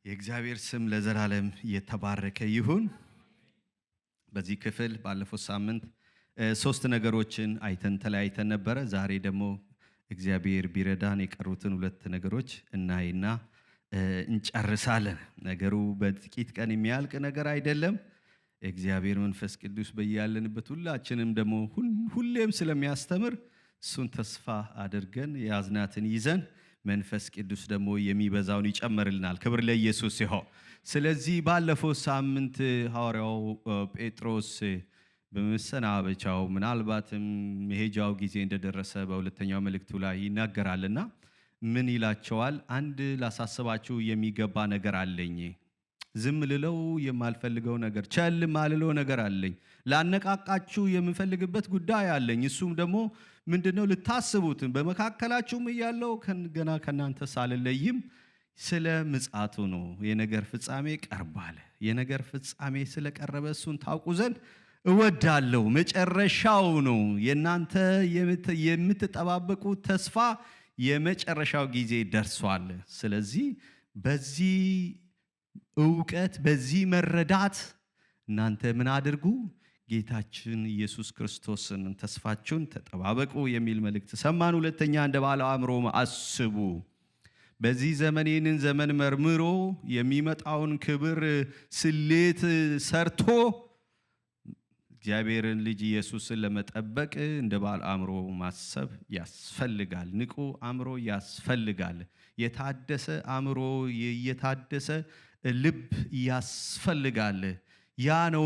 የእግዚአብሔር ስም ለዘላለም የተባረከ ይሁን። በዚህ ክፍል ባለፈው ሳምንት ሶስት ነገሮችን አይተን ተለያይተን ነበረ። ዛሬ ደግሞ እግዚአብሔር ቢረዳን የቀሩትን ሁለት ነገሮች እናይና እንጨርሳለን። ነገሩ በጥቂት ቀን የሚያልቅ ነገር አይደለም። እግዚአብሔር መንፈስ ቅዱስ በያለንበት ሁላችንም ደግሞ ሁሌም ስለሚያስተምር እሱን ተስፋ አድርገን ያዝናትን ይዘን መንፈስ ቅዱስ ደግሞ የሚበዛውን ይጨምርልናል። ክብር ለኢየሱስ ይሁን። ስለዚህ ባለፈው ሳምንት ሐዋርያው ጴጥሮስ በመሰናበቻው ምናልባትም መሄጃው ጊዜ እንደደረሰ በሁለተኛው መልእክቱ ላይ ይናገራልና ምን ይላቸዋል? አንድ ላሳስባችሁ የሚገባ ነገር አለኝ። ዝም ልለው የማልፈልገው ነገር፣ ቸል ማልለው ነገር አለኝ። ላነቃቃችሁ የምፈልግበት ጉዳይ አለኝ። እሱም ደግሞ ምንድነው? ልታስቡት በመካከላችሁም እያለው ገና ከናንተ ሳልለይም ስለ ምጽአቱ ነው። የነገር ፍጻሜ ቀርቧል። የነገር ፍጻሜ ስለቀረበ እሱን ታውቁ ዘንድ እወዳለሁ። መጨረሻው ነው። የናንተ የምትጠባበቁት ተስፋ የመጨረሻው ጊዜ ደርሷል። ስለዚህ በዚህ ዕውቀት በዚህ መረዳት እናንተ ምን አድርጉ? ጌታችን ኢየሱስ ክርስቶስን ተስፋችሁን ተጠባበቁ የሚል መልእክት ሰማን። ሁለተኛ እንደ ባለ አእምሮ አስቡ። በዚህ ዘመን ይህንን ዘመን መርምሮ የሚመጣውን ክብር ስሌት ሰርቶ እግዚአብሔርን ልጅ ኢየሱስን ለመጠበቅ እንደ ባለ አእምሮ ማሰብ ያስፈልጋል። ንቁ አእምሮ ያስፈልጋል። የታደሰ አእምሮ፣ የታደሰ ልብ ያስፈልጋል። ያ ነው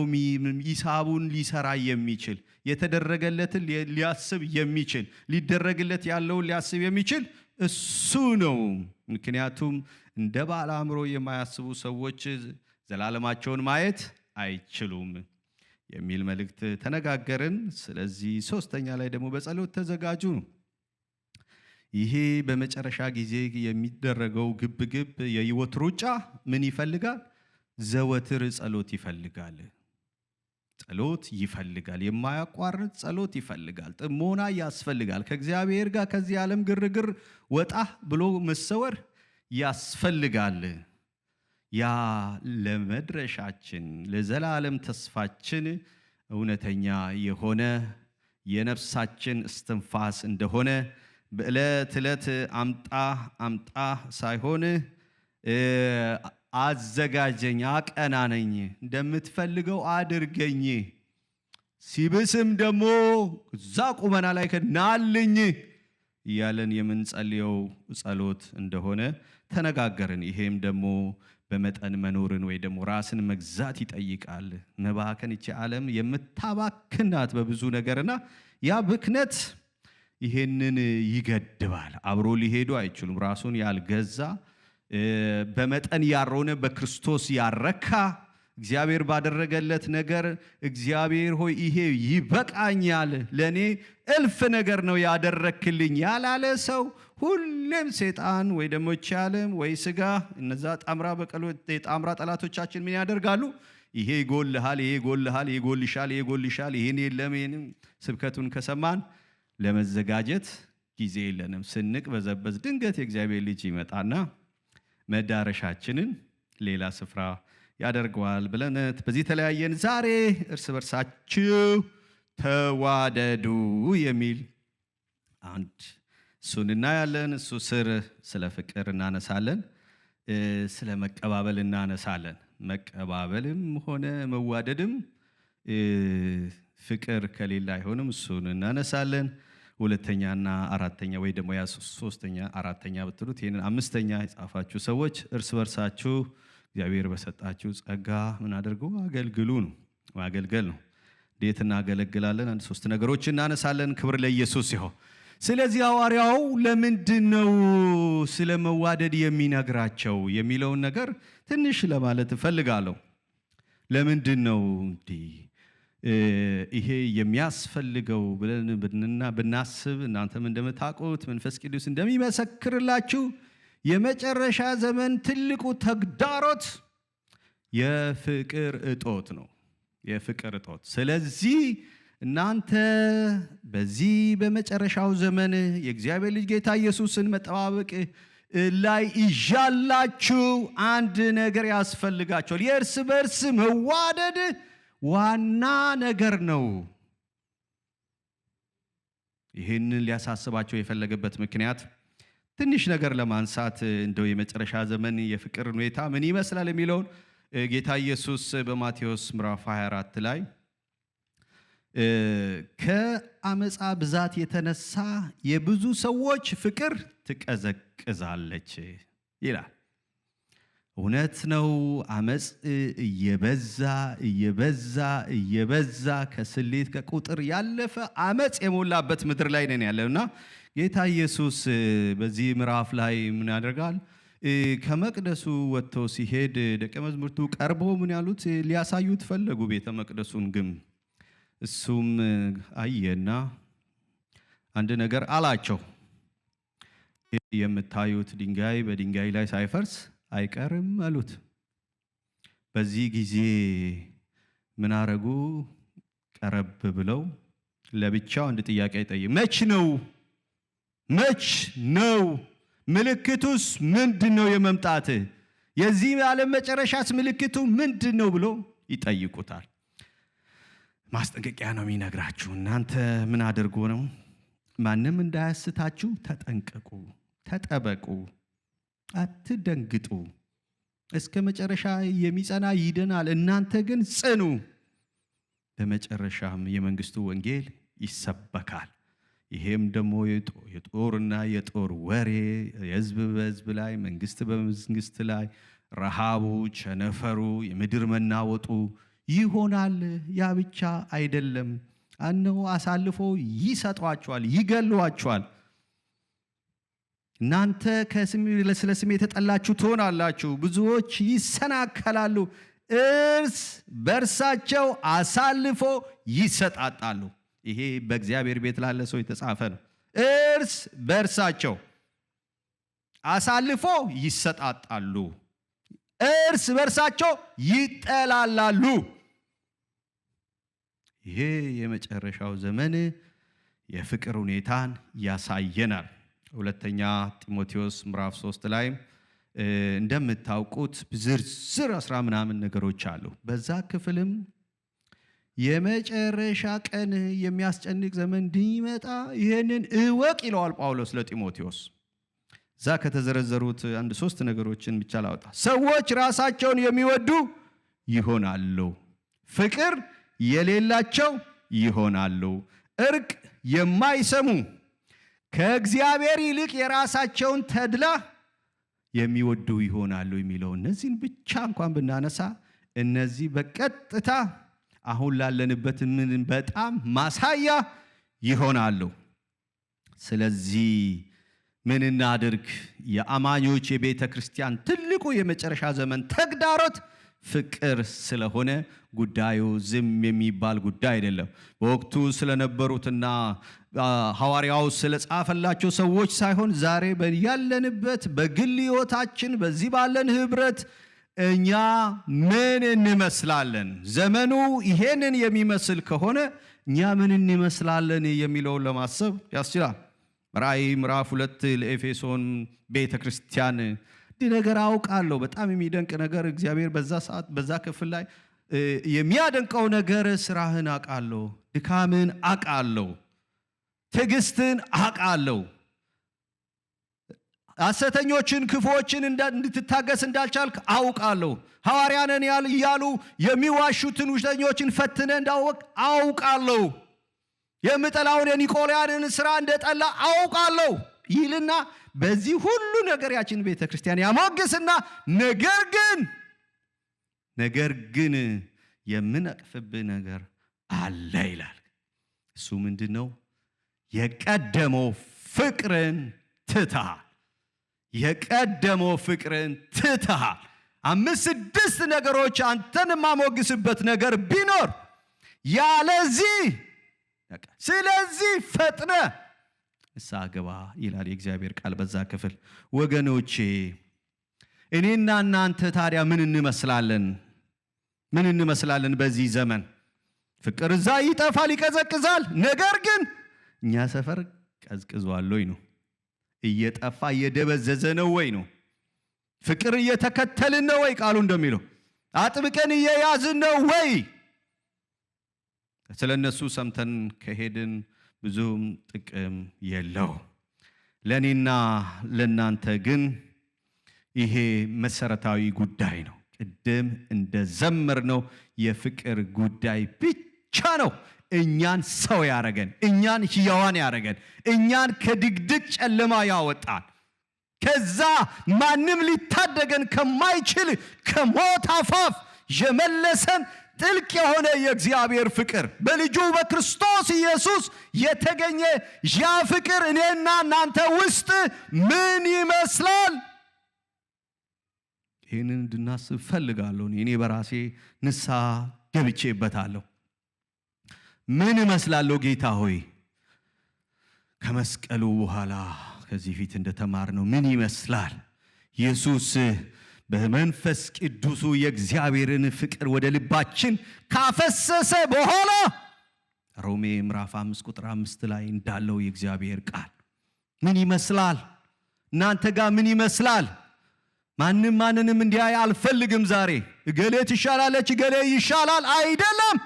ሂሳቡን ሊሰራ የሚችል፣ የተደረገለትን ሊያስብ የሚችል፣ ሊደረግለት ያለውን ሊያስብ የሚችል እሱ ነው። ምክንያቱም እንደ ባለ አእምሮ የማያስቡ ሰዎች ዘላለማቸውን ማየት አይችሉም የሚል መልእክት ተነጋገርን። ስለዚህ ሶስተኛ ላይ ደግሞ በጸሎት ተዘጋጁ። ይሄ በመጨረሻ ጊዜ የሚደረገው ግብግብ የህይወት ሩጫ ምን ይፈልጋል? ዘወትር ጸሎት ይፈልጋል። ጸሎት ይፈልጋል። የማያቋርጥ ጸሎት ይፈልጋል። ጥሞና ያስፈልጋል። ከእግዚአብሔር ጋር ከዚህ ዓለም ግርግር ወጣ ብሎ መሰወር ያስፈልጋል። ያ ለመድረሻችን ለዘላለም ተስፋችን እውነተኛ የሆነ የነፍሳችን እስትንፋስ እንደሆነ በዕለት ዕለት አምጣ ሳይሆን አዘጋጀኝ፣ አቀናነኝ፣ እንደምትፈልገው አድርገኝ፣ ሲብስም ደግሞ እዛ ቁመና ላይ ከናልኝ እያለን የምንጸልየው ጸሎት እንደሆነ ተነጋገርን። ይሄም ደግሞ በመጠን መኖርን ወይ ደግሞ ራስን መግዛት ይጠይቃል። መባከን ይቺ ዓለም የምታባክናት በብዙ ነገርና ያ ብክነት ይሄንን ይገድባል። አብሮ ሊሄዱ አይችሉም። ራሱን ያልገዛ በመጠን ያልሆነ በክርስቶስ ያረካ እግዚአብሔር ባደረገለት ነገር እግዚአብሔር ሆይ ይሄ ይበቃኛል፣ ለኔ እልፍ ነገር ነው ያደረክልኝ ያላለ ሰው ሁሌም ሰይጣን ወይ ደግሞ ዓለም ወይ ስጋ እነዛ ጣምራ ጠላቶቻችን ምን ያደርጋሉ? ይሄ ይጎልሃል፣ ይሄ ይጎልሃል፣ ይሄ ይጎልሻል፣ ይሄ ይጎልሻል፣ ይሄን የለም። ይሄን ስብከቱን ከሰማን ለመዘጋጀት ጊዜ የለንም። ስንቅ በዘበዝ ድንገት የእግዚአብሔር ልጅ ይመጣና መዳረሻችንን ሌላ ስፍራ ያደርገዋል ብለን በዚህ ተለያየን። ዛሬ እርስ በርሳችሁ ተዋደዱ የሚል አንድ እሱን እናያለን። እሱ ስር ስለ ፍቅር እናነሳለን፣ ስለ መቀባበል እናነሳለን። መቀባበልም ሆነ መዋደድም ፍቅር ከሌላ አይሆንም። እሱን እናነሳለን። ሁለተኛና አራተኛ ወይ ደግሞ ያ ሶስተኛ አራተኛ ብትሉት ይሄንን አምስተኛ የጻፋችሁ ሰዎች እርስ በርሳችሁ እግዚአብሔር በሰጣችሁ ጸጋ ምን አድርጉ? አገልግሉ ነው። ማገልገል ነው። እንዴት እናገለግላለን? አንድ ሶስት ነገሮች እናነሳለን። ክብር ለኢየሱስ ይሁን። ስለዚህ ሐዋርያው ለምንድነው ስለ መዋደድ የሚነግራቸው የሚለውን ነገር ትንሽ ለማለት እፈልጋለሁ። ለምንድነው እንዲህ ይሄ የሚያስፈልገው ብለን ብናስብ እናንተም እንደምታውቁት መንፈስ ቅዱስ እንደሚመሰክርላችሁ የመጨረሻ ዘመን ትልቁ ተግዳሮት የፍቅር እጦት ነው። የፍቅር እጦት። ስለዚህ እናንተ በዚህ በመጨረሻው ዘመን የእግዚአብሔር ልጅ ጌታ ኢየሱስን መጠባበቅ ላይ ይዣላችሁ አንድ ነገር ያስፈልጋቸዋል። የእርስ በርስ መዋደድ ዋና ነገር ነው። ይህንን ሊያሳስባቸው የፈለገበት ምክንያት ትንሽ ነገር ለማንሳት እንደው የመጨረሻ ዘመን የፍቅር ሁኔታ ምን ይመስላል የሚለውን ጌታ ኢየሱስ በማቴዎስ ምዕራፍ 24 ላይ ከአመፃ ብዛት የተነሳ የብዙ ሰዎች ፍቅር ትቀዘቅዛለች ይላል። እውነት ነው። አመፅ እየበዛ ከስሌት ከቁጥር ያለፈ አመፅ የሞላበት ምድር ላይ ነን ያለውና ጌታ ኢየሱስ በዚህ ምዕራፍ ላይ ምን ያደርጋል? ከመቅደሱ ወጥቶ ሲሄድ ደቀ መዛሙርቱ ቀርቦ ምን ያሉት? ሊያሳዩት ፈለጉ ቤተ መቅደሱን ግንብ። እሱም አየና አንድ ነገር አላቸው። የምታዩት ድንጋይ በድንጋይ ላይ ሳይፈርስ አይቀርም አሉት። በዚህ ጊዜ ምን አረጉ? ቀረብ ብለው ለብቻው አንድ ጥያቄ ጠየቁ። መች ነው? ምልክቱስ ምንድነው? የመምጣት የዚህ ዓለም መጨረሻስ ምልክቱ ምንድነው ብሎ ይጠይቁታል። ማስጠንቀቂያ ነው የሚነግራችሁ። እናንተ ምን አድርጉ ነው? ማንም እንዳያስታችሁ ተጠንቀቁ፣ ተጠበቁ፣ አትደንግጡ። እስከ መጨረሻ የሚጸና ይድናል። እናንተ ግን ጽኑ። በመጨረሻም የመንግስቱ ወንጌል ይሰበካል። ይሄም ደግሞ የጦርና የጦር ወሬ፣ የህዝብ በህዝብ ላይ፣ መንግስት በመንግስት ላይ፣ ረሃቡ፣ ቸነፈሩ፣ የምድር መናወጡ ይሆናል። ያ ብቻ አይደለም፣ እነሆ አሳልፎ ይሰጧቸዋል፣ ይገሏቸዋል። እናንተ ስለ ስሜ የተጠላችሁ ትሆናላችሁ። ብዙዎች ይሰናከላሉ፣ እርስ በርሳቸው አሳልፎ ይሰጣጣሉ። ይሄ በእግዚአብሔር ቤት ላለ ሰው የተጻፈ ነው። እርስ በርሳቸው አሳልፎ ይሰጣጣሉ፣ እርስ በርሳቸው ይጠላላሉ። ይሄ የመጨረሻው ዘመን የፍቅር ሁኔታን ያሳየናል። ሁለተኛ ጢሞቴዎስ ምዕራፍ 3 ላይ እንደምታውቁት ዝርዝር 10 ምናምን ነገሮች አሉ። በዛ ክፍልም የመጨረሻ ቀን የሚያስጨንቅ ዘመን እንዲመጣ ይሄንን እወቅ ይለዋል ጳውሎስ ለጢሞቴዎስ። እዛ ከተዘረዘሩት 3 ነገሮችን ብቻ ላውጣ። ሰዎች ራሳቸውን የሚወዱ ይሆናሉ፣ ፍቅር የሌላቸው ይሆናሉ፣ እርቅ የማይሰሙ፣ ከእግዚአብሔር ይልቅ የራሳቸውን ተድላ የሚወዱ ይሆናሉ የሚለው እነዚህን ብቻ እንኳን ብናነሳ እነዚህ በቀጥታ አሁን ላለንበት ምን በጣም ማሳያ ይሆናሉ። ስለዚህ ምን እናድርግ? የአማኞች የቤተ ክርስቲያን ትልቁ የመጨረሻ ዘመን ተግዳሮት ፍቅር ስለሆነ ጉዳዩ ዝም የሚባል ጉዳይ አይደለም። በወቅቱ ስለነበሩትና ሐዋርያው ስለጻፈላቸው ሰዎች ሳይሆን ዛሬ ያለንበት በግል ሕይወታችን በዚህ ባለን ህብረት እኛ ምን እንመስላለን? ዘመኑ ይሄንን የሚመስል ከሆነ እኛ ምን እንመስላለን የሚለውን ለማሰብ ያስችላል። ራእይ ምዕራፍ 2 ለኤፌሶን ቤተክርስቲያን ነገር አውቃለሁ። በጣም የሚደንቅ ነገር እግዚአብሔር በዛ ሰዓት በዛ ክፍል ላይ የሚያደንቀው ነገር ስራህን አውቃለሁ፣ ድካምን አውቃለሁ፣ ትዕግስትን አውቃለሁ፣ ሐሰተኞችን ክፉዎችን እንድትታገስ እንዳልቻልክ አውቃለሁ፣ ሐዋርያ ነን እያሉ የሚዋሹትን ውሸተኞችን ፈትነ እንዳወቅ አውቃለሁ፣ የምጠላውን የኒቆላውያንን ስራ እንደጠላ አውቃለሁ ይልና በዚህ ሁሉ ነገር ያችን ቤተክርስቲያን ያሞግስና ነገር ግን የምነቅፍብህ ነገር አለ ይላል። እሱ ምንድነው? የቀደመው ፍቅርን ትተሃል። የቀደመው ፍቅርን ትተሃል። 5-6 ነገሮች አንተን ማሞግስበት ነገር ቢኖር ስለዚህ ፈጥነ ንስሐ ግባ ይላል የእግዚአብሔር ቃል በዛ ክፍል። ወገኖቼ እኔና እናንተ ታዲያ ምን እንመስላለን በዚህ ዘመን? ፍቅር እዛ ይጠፋል፣ ይቀዘቅዛል። ነገር ግን እኛ ሰፈር ቀዝቅዟል ወይ ነው? እየጠፋ እየደበዘዘ ነው ወይ ነው? ፍቅር እየተከተልን ነው ወይ? ቃሉ እንደሚለው አጥብቀን እየያዝን ነው ወይ? ስለነሱ ሰምተን ከሄድን ብዙም ጥቅም የለው። ለኔና ለናንተ ግን ይሄ መሰረታዊ ጉዳይ ነው። ቅድም እንደዘመርነው የፍቅር ጉዳይ ብቻ ነው እኛን ሰው ያረገን፣ እኛን ሕያዋን ያረገን፣ እኛን ከድቅድቅ ጨለማ ያወጣን፣ ከዛ ማንም ሊታደገን ከማይችል ከሞት አፋፍ የመለሰን ጥልቅ የሆነ የእግዚአብሔር ፍቅር በልጁ በክርስቶስ ኢየሱስ የተገኘ ያ ፍቅር እኔና እናንተ ውስጥ ምን ይመስላል? ይህንን እንድናስብ ፈልጋለሁ። እኔ በራሴ ንስሐ ገብቼበታለሁ። ምን እመስላለሁ? ጌታ ሆይ ከመስቀሉ በኋላ ከዚህ ፊት እንደተማርነው ምን ይመስላል? ኢየሱስ በመንፈስ ቅዱሱ የእግዚአብሔርን ፍቅር ወደ ልባችን ካፈሰሰ በኋላ ሮሜ ምዕራፍ 5 ቁጥር 5 ላይ እንዳለው የእግዚአብሔር ቃል ምን ይመስላል? እናንተ ጋር ምን ይመስላል? ማንንም እንዲያይ አልፈልግም። ዛሬ እገሌ ትሻላለች፣ እገሌ ይሻላል አይደለም።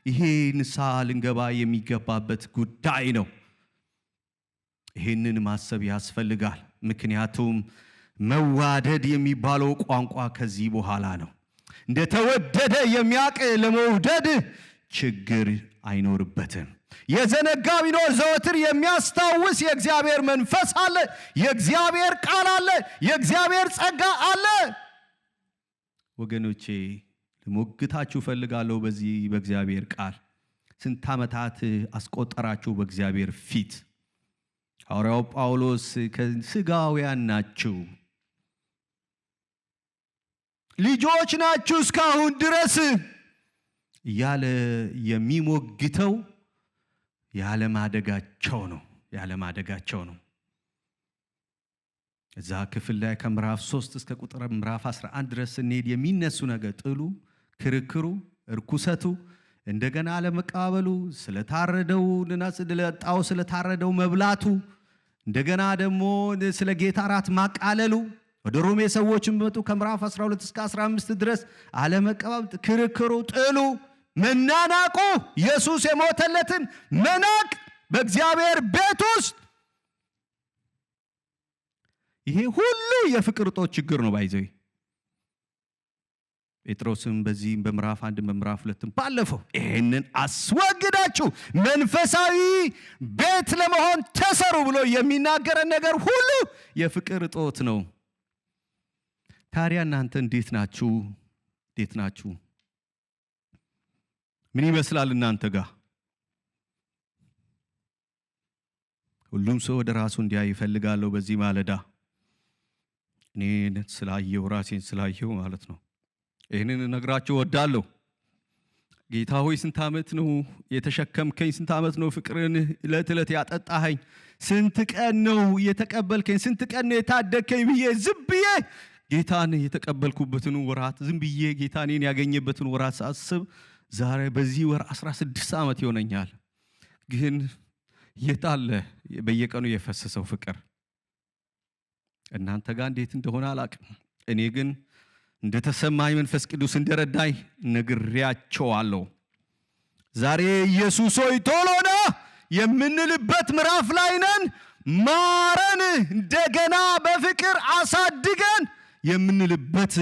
ይሄ ንስሐ ልንገባ የሚገባበት ጉዳይ ነው። ይሄንን ማሰብ ያስፈልጋል። ምክንያቱም መዋደድ የሚባለው ቋንቋ ከዚህ በኋላ ነው። እንደተወደደ የሚያውቅ ለመውደድ ችግር አይኖርበትም። የዘነጋ ቢኖር ዘወትር የሚያስታውስ የእግዚአብሔር መንፈስ አለ፣ የእግዚአብሔር ቃል አለ፣ የእግዚአብሔር ጸጋ አለ። ወገኖቼ ልሞግታችሁ ፈልጋለሁ። በዚህ በእግዚአብሔር ቃል ስንት ዓመታት አስቆጠራችሁ በእግዚአብሔር ፊት? ሐዋርያው ጳውሎስ ከሥጋውያን ናችሁ፣ ልጆች ናችሁ እስካሁን ድረስ እያለ የሚሞግተው ያለማደጋቸው ነው። እዛ ክፍል ላይ ከምዕራፍ 3 እስከ ቁጥር ምዕራፍ 11 ድረስ ስንሄድ የሚነሱ ነገር ጥሉ፣ ክርክሩ፣ እርኩሰቱ፣ እንደገና አለመቀበሉ፣ ስለታረደውና ስለጣው ስለታረደው መብላቱ፣ እንደገና ደግሞ ስለ ጌታ ራት ማቃለሉ፣ ወደ ሮሜ ሰዎች መጡ ከምዕራፍ 12 እስከ 15 ድረስ አለመቀበል፣ ክርክሩ፣ ጥሉ፣ መናናቁ፣ ኢየሱስ የሞተለትን መናቅ በእግዚአብሔር ቤት ውስጥ ይሄ ሁሉ የፍቅር እጦት ችግር ነው። ባይዘይ ጴጥሮስም በዚህም በምዕራፍ 1 በምዕራፍ 2 ባለፈው ይሄንን አስወግዳችሁ መንፈሳዊ ቤት ለመሆን ተሰሩ ብሎ የሚናገረን ነገር ሁሉ የፍቅር እጦት ነው። ታዲያ እናንተ እንዴት ናችሁ? ምን ይመስላል እናንተ ጋር? ሁሉም ሰው ወደ ራሱ እንዲያይ ይፈልጋለሁ። በዚህ ማለዳ እኔን ስላየው ራሴን ስላየው ማለት ነው ይህንን እነግራችሁ ወዳለሁ። ጌታ ሆይ ስንት ዓመት ነው የተሸከምከኝ? ስንት ዓመት ነው ፍቅርን ዕለት ዕለት ያጠጣኸኝ? ስንት ቀን ነው የተቀበልከኝ? ስንት ቀን ነው የታደግከኝ ብዬ ዝም ብዬ ጌታን የተቀበልኩበትን ወራት ዝም ብዬ ጌታኔን ያገኘበትን ወራት ሳስብ ዛሬ በዚህ ወር 16 ዓመት ይሆነኛል። ግን የታለ በየቀኑ የፈሰሰው ፍቅር? እናንተ ጋር እንዴት እንደሆነ አላቅም። እኔ ግን እንደተሰማኝ መንፈስ ቅዱስ እንደረዳኝ ነግሬያቸዋለሁ። ዛሬ ኢየሱስ ሆይ ቶሎና የምንልበት ምዕራፍ ላይ ነን። ማረን፣ እንደገና በፍቅር አሳድገን የምንልበት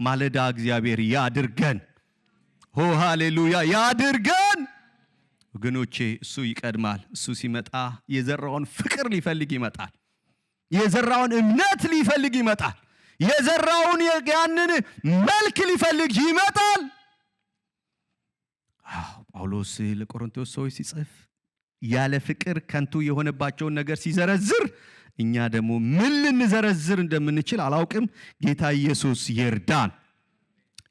ማለዳ እግዚአብሔር ያድርገን። ሆ ሃሌሉያ ያድርገን። ወገኖቼ እሱ ይቀድማል። እሱ ሲመጣ የዘራውን ፍቅር ሊፈልግ ይመጣል። የዘራውን እምነት ሊፈልግ ይመጣል። የዘራውን ያንን መልክ ሊፈልግ ይመጣል። ጳውሎስ ለቆሮንቶስ ሰዎች ሲጽፍ ያለ ፍቅር ከንቱ የሆነባቸውን ነገር ሲዘረዝር እኛ ደግሞ ምን ልንዘረዝር እንደምንችል አላውቅም። ጌታ ኢየሱስ ይርዳን።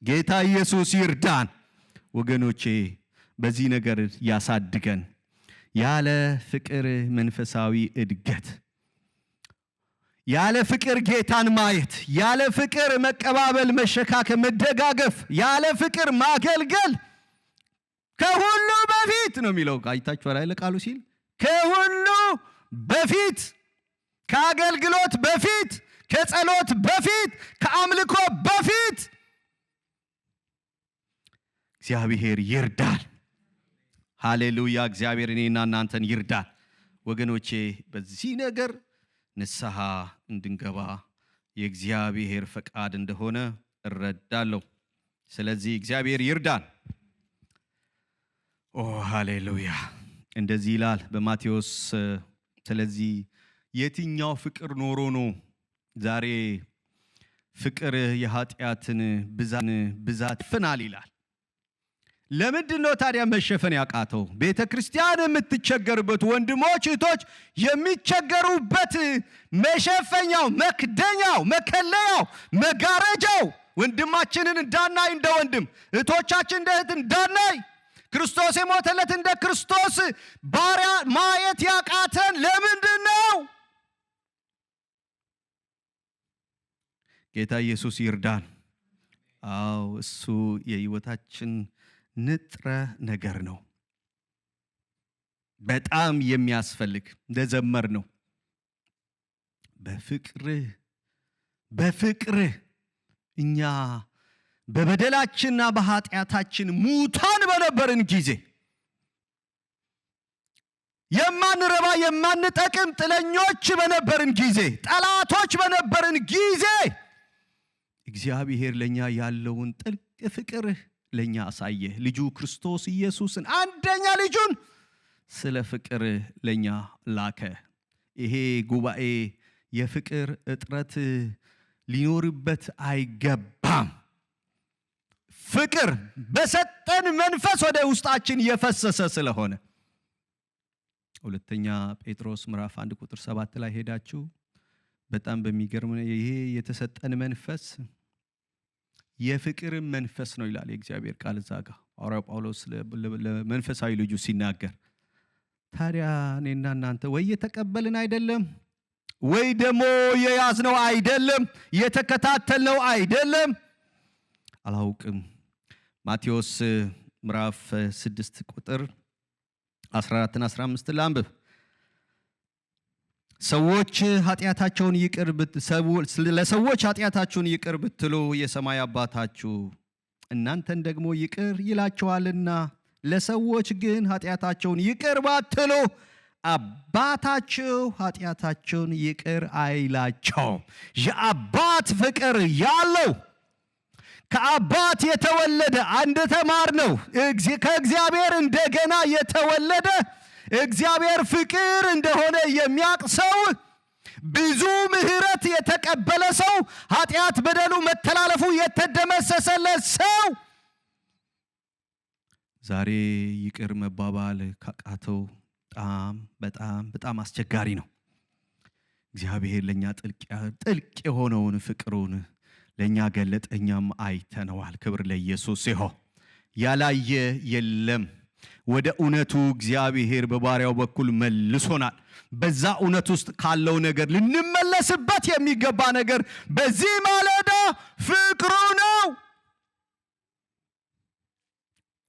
ጌታ ኢየሱስ ይርዳን። ወገኖቼ በዚህ ነገር ያሳድገን። ያለ ፍቅር መንፈሳዊ እድገት፣ ያለ ፍቅር ጌታን ማየት፣ ያለ ፍቅር መቀባበል፣ መሸካከም፣ መደጋገፍ፣ ያለ ፍቅር ማገልገል ከሁሉ በፊት ነው የሚለው። አይታችኋል አይደል? ቃሉ ሲል ከሁሉ በፊት ከአገልግሎት በፊት፣ ከጸሎት በፊት፣ ከአምልኮ በፊት እግዚአብሔር ይርዳል። ሃሌሉያ። እግዚአብሔር እኔና እናንተን ይርዳል። ወገኖቼ በዚህ ነገር ንስሐ እንድንገባ የእግዚአብሔር ፈቃድ እንደሆነ እረዳለሁ። ስለዚህ እግዚአብሔር ይርዳን። ሃሌሉያ። እንደዚህ ይላል በማቴዎስ ስለዚህ የትኛው ፍቅር ኖሮ ነው ዛሬ ፍቅር የኃጢአትን ብዛት ፍናል ይላል። ለምንድን ነው ታዲያ መሸፈን ያቃተው? ቤተ ክርስቲያን የምትቸገርበት፣ ወንድሞች እህቶች የሚቸገሩበት መሸፈኛው፣ መክደኛው፣ መከለያው፣ መጋረጃው ወንድማችንን እንዳናይ እንደ ወንድም፣ እህቶቻችን እንደ እህት እንዳናይ፣ ክርስቶስ የሞተለት እንደ ክርስቶስ ባሪያ ማየት ያቃተን ለምንድን ነው? ጌታ ኢየሱስ ይርዳን። አዎ እሱ የሕይወታችን ንጥረ ነገር ነው። በጣም የሚያስፈልግ እንደዘመር ነው። በፍቅርህ እኛ በበደላችንና በኃጢአታችን ሙታን በነበርን ጊዜ፣ የማንረባ የማንጠቅም ጥለኞች በነበርን ጊዜ፣ ጠላቶች በነበርን ጊዜ እግዚአብሔር ለኛ ያለውን ጥልቅ ፍቅር ለኛ አሳየ። ልጁ ክርስቶስ ኢየሱስን አንደኛ ልጁን ስለ ፍቅር ለኛ ላከ። ይሄ ጉባኤ የፍቅር እጥረት ሊኖርበት አይገባም። ፍቅር በሰጠን መንፈስ ወደ ውስጣችን የፈሰሰ ስለሆነ ሁለተኛ ጴጥሮስ ምዕራፍ 1 ቁጥር 7 ላይ ሄዳችሁ በጣም በሚገርም ይሄ የተሰጠን መንፈስ የፍቅር መንፈስ ነው ይላል የእግዚአብሔር ቃል ዛጋ ሐዋርያው ጳውሎስ ለመንፈሳዊ ልጁ ሲናገር። ታዲያ እኔና እናንተ ወይ የተቀበልን አይደለም ወይ ደሞ የያዝነው አይደለም የተከታተልነው አይደለም አላውቅም። ማቴዎስ ምዕራፍ 6 ቁጥር 14 እና 15 ላንብብ። ለሰዎች ኃጢአታቸውን ይቅር ብትሉ የሰማይ አባታችሁ እናንተን ደግሞ ይቅር ይላችኋልና፣ ለሰዎች ግን ኃጢአታቸውን ይቅር ባትሉ አባታችሁ ኃጢአታቸውን ይቅር አይላቸውም። የአባት ፍቅር ያለው ከአባት የተወለደ አንድ ተማር ነው። ከእግዚአብሔር እንደገና የተወለደ እግዚአብሔር ፍቅር እንደሆነ የሚያውቅ ሰው፣ ብዙ ምሕረት የተቀበለ ሰው፣ ኃጢአት በደሉ መተላለፉ የተደመሰሰለት ሰው ዛሬ ይቅር መባባል ካቃተው በጣም አስቸጋሪ ነው። እግዚአብሔር ለኛ ጥልቅ የሆነውን ፍቅሩን ለኛ ገለጠ፣ እኛም አይተነዋል። ክብር ለኢየሱስ ይሁን። ያላየ የለም። ወደ እውነቱ እግዚአብሔር በባሪያው በኩል መልሶናል። በዛ እውነት ውስጥ ካለው ነገር ልንመለስበት የሚገባ ነገር በዚህ ማለዳ ፍቅሩ ነው።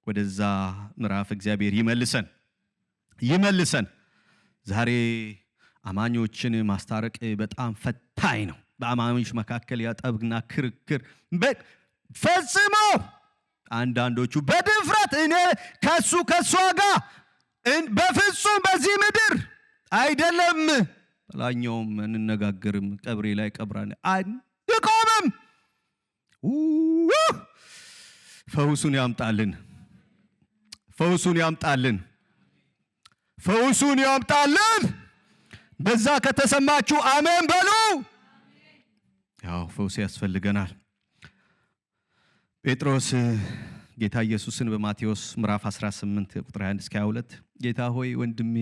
ወደዛ ምዕራፍ እግዚአብሔር ይመልሰን። ዛሬ አማኞችን ማስታረቅ በጣም ፈታኝ ነው። በአማኞች መካከል ያጠብና ክርክር ፈጽሞ አንዳንዶቹ በድፍረት እኔ ከሷ ጋር በፍጹም በዚህ ምድር አይደለም ላኛውም እንነጋገርም ቀብሬ ላይ ቀብራን አንቆምም። ፈውሱን ያምጣልን። በዛ ከተሰማችሁ አሜን በሉ። ያው ፈውስ ያስፈልገናል። ጴጥሮስ ጌታ ኢየሱስን በማቴዎስ ምዕራፍ 18 ቁጥር 21 እስከ 22 ጌታ ሆይ ወንድሜ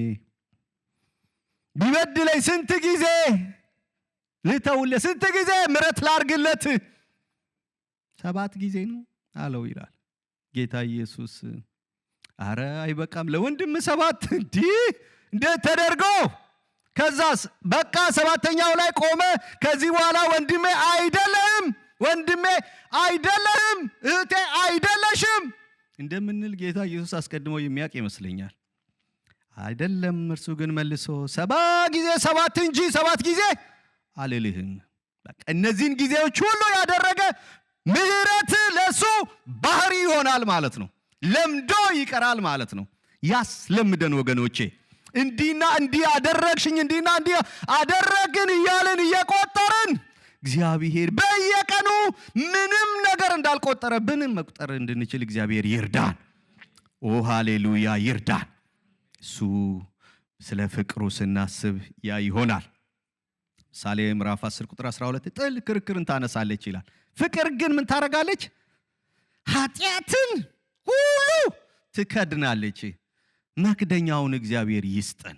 ቢበድለኝ ስንት ጊዜ ልተውለት? ስንት ጊዜ ምሕረት ላርግለት? 7 ጊዜ ነው አለው ይላል ጌታ ኢየሱስ። አረ አይበቃም ለወንድም 7 እንዴት ተደርጎ? ከዛስ በቃ 7ኛው ላይ ቆመ። ከዚህ በኋላ ወንድሜ አይደለህም እህቴ አይደለሽም እንደምንል ጌታ ኢየሱስ አስቀድሞ የሚያውቅ ይመስለኛል። አይደለም። እርሱ ግን መልሶ 7 ጊዜ 7 እንጂ 7 ጊዜ አልልህም። በቃ እነዚህን ጊዜዎች ሁሉ ያደረገ ምህረት ለሱ ባህሪ ይሆናል ማለት ነው። ለምዶ ይቀራል ማለት ነው። ያስለምደን ወገኖቼ። እንዲና እንዲህ አደረግሽኝ፣ እንዲና እንዲህ አደረግን እያልን እየቆጠርን እግዚአብሔር በየቀኑ ምንም ነገር እንዳልቆጠረብን መቁጠር እንድንችል እግዚአብሔር ይርዳን። ኦ ሃሌሉያ ይርዳን። እሱ ስለ ፍቅሩ ስናስብ ያ ይሆናል። ምሳሌ ምዕራፍ 10 ቁጥር 12 ጥል ክርክርን ታነሳለች ይላል። ፍቅር ግን ምን ታረጋለች? ኃጢአትን ሁሉ ትከድናለች። መክደኛውን እግዚአብሔር ይስጠን።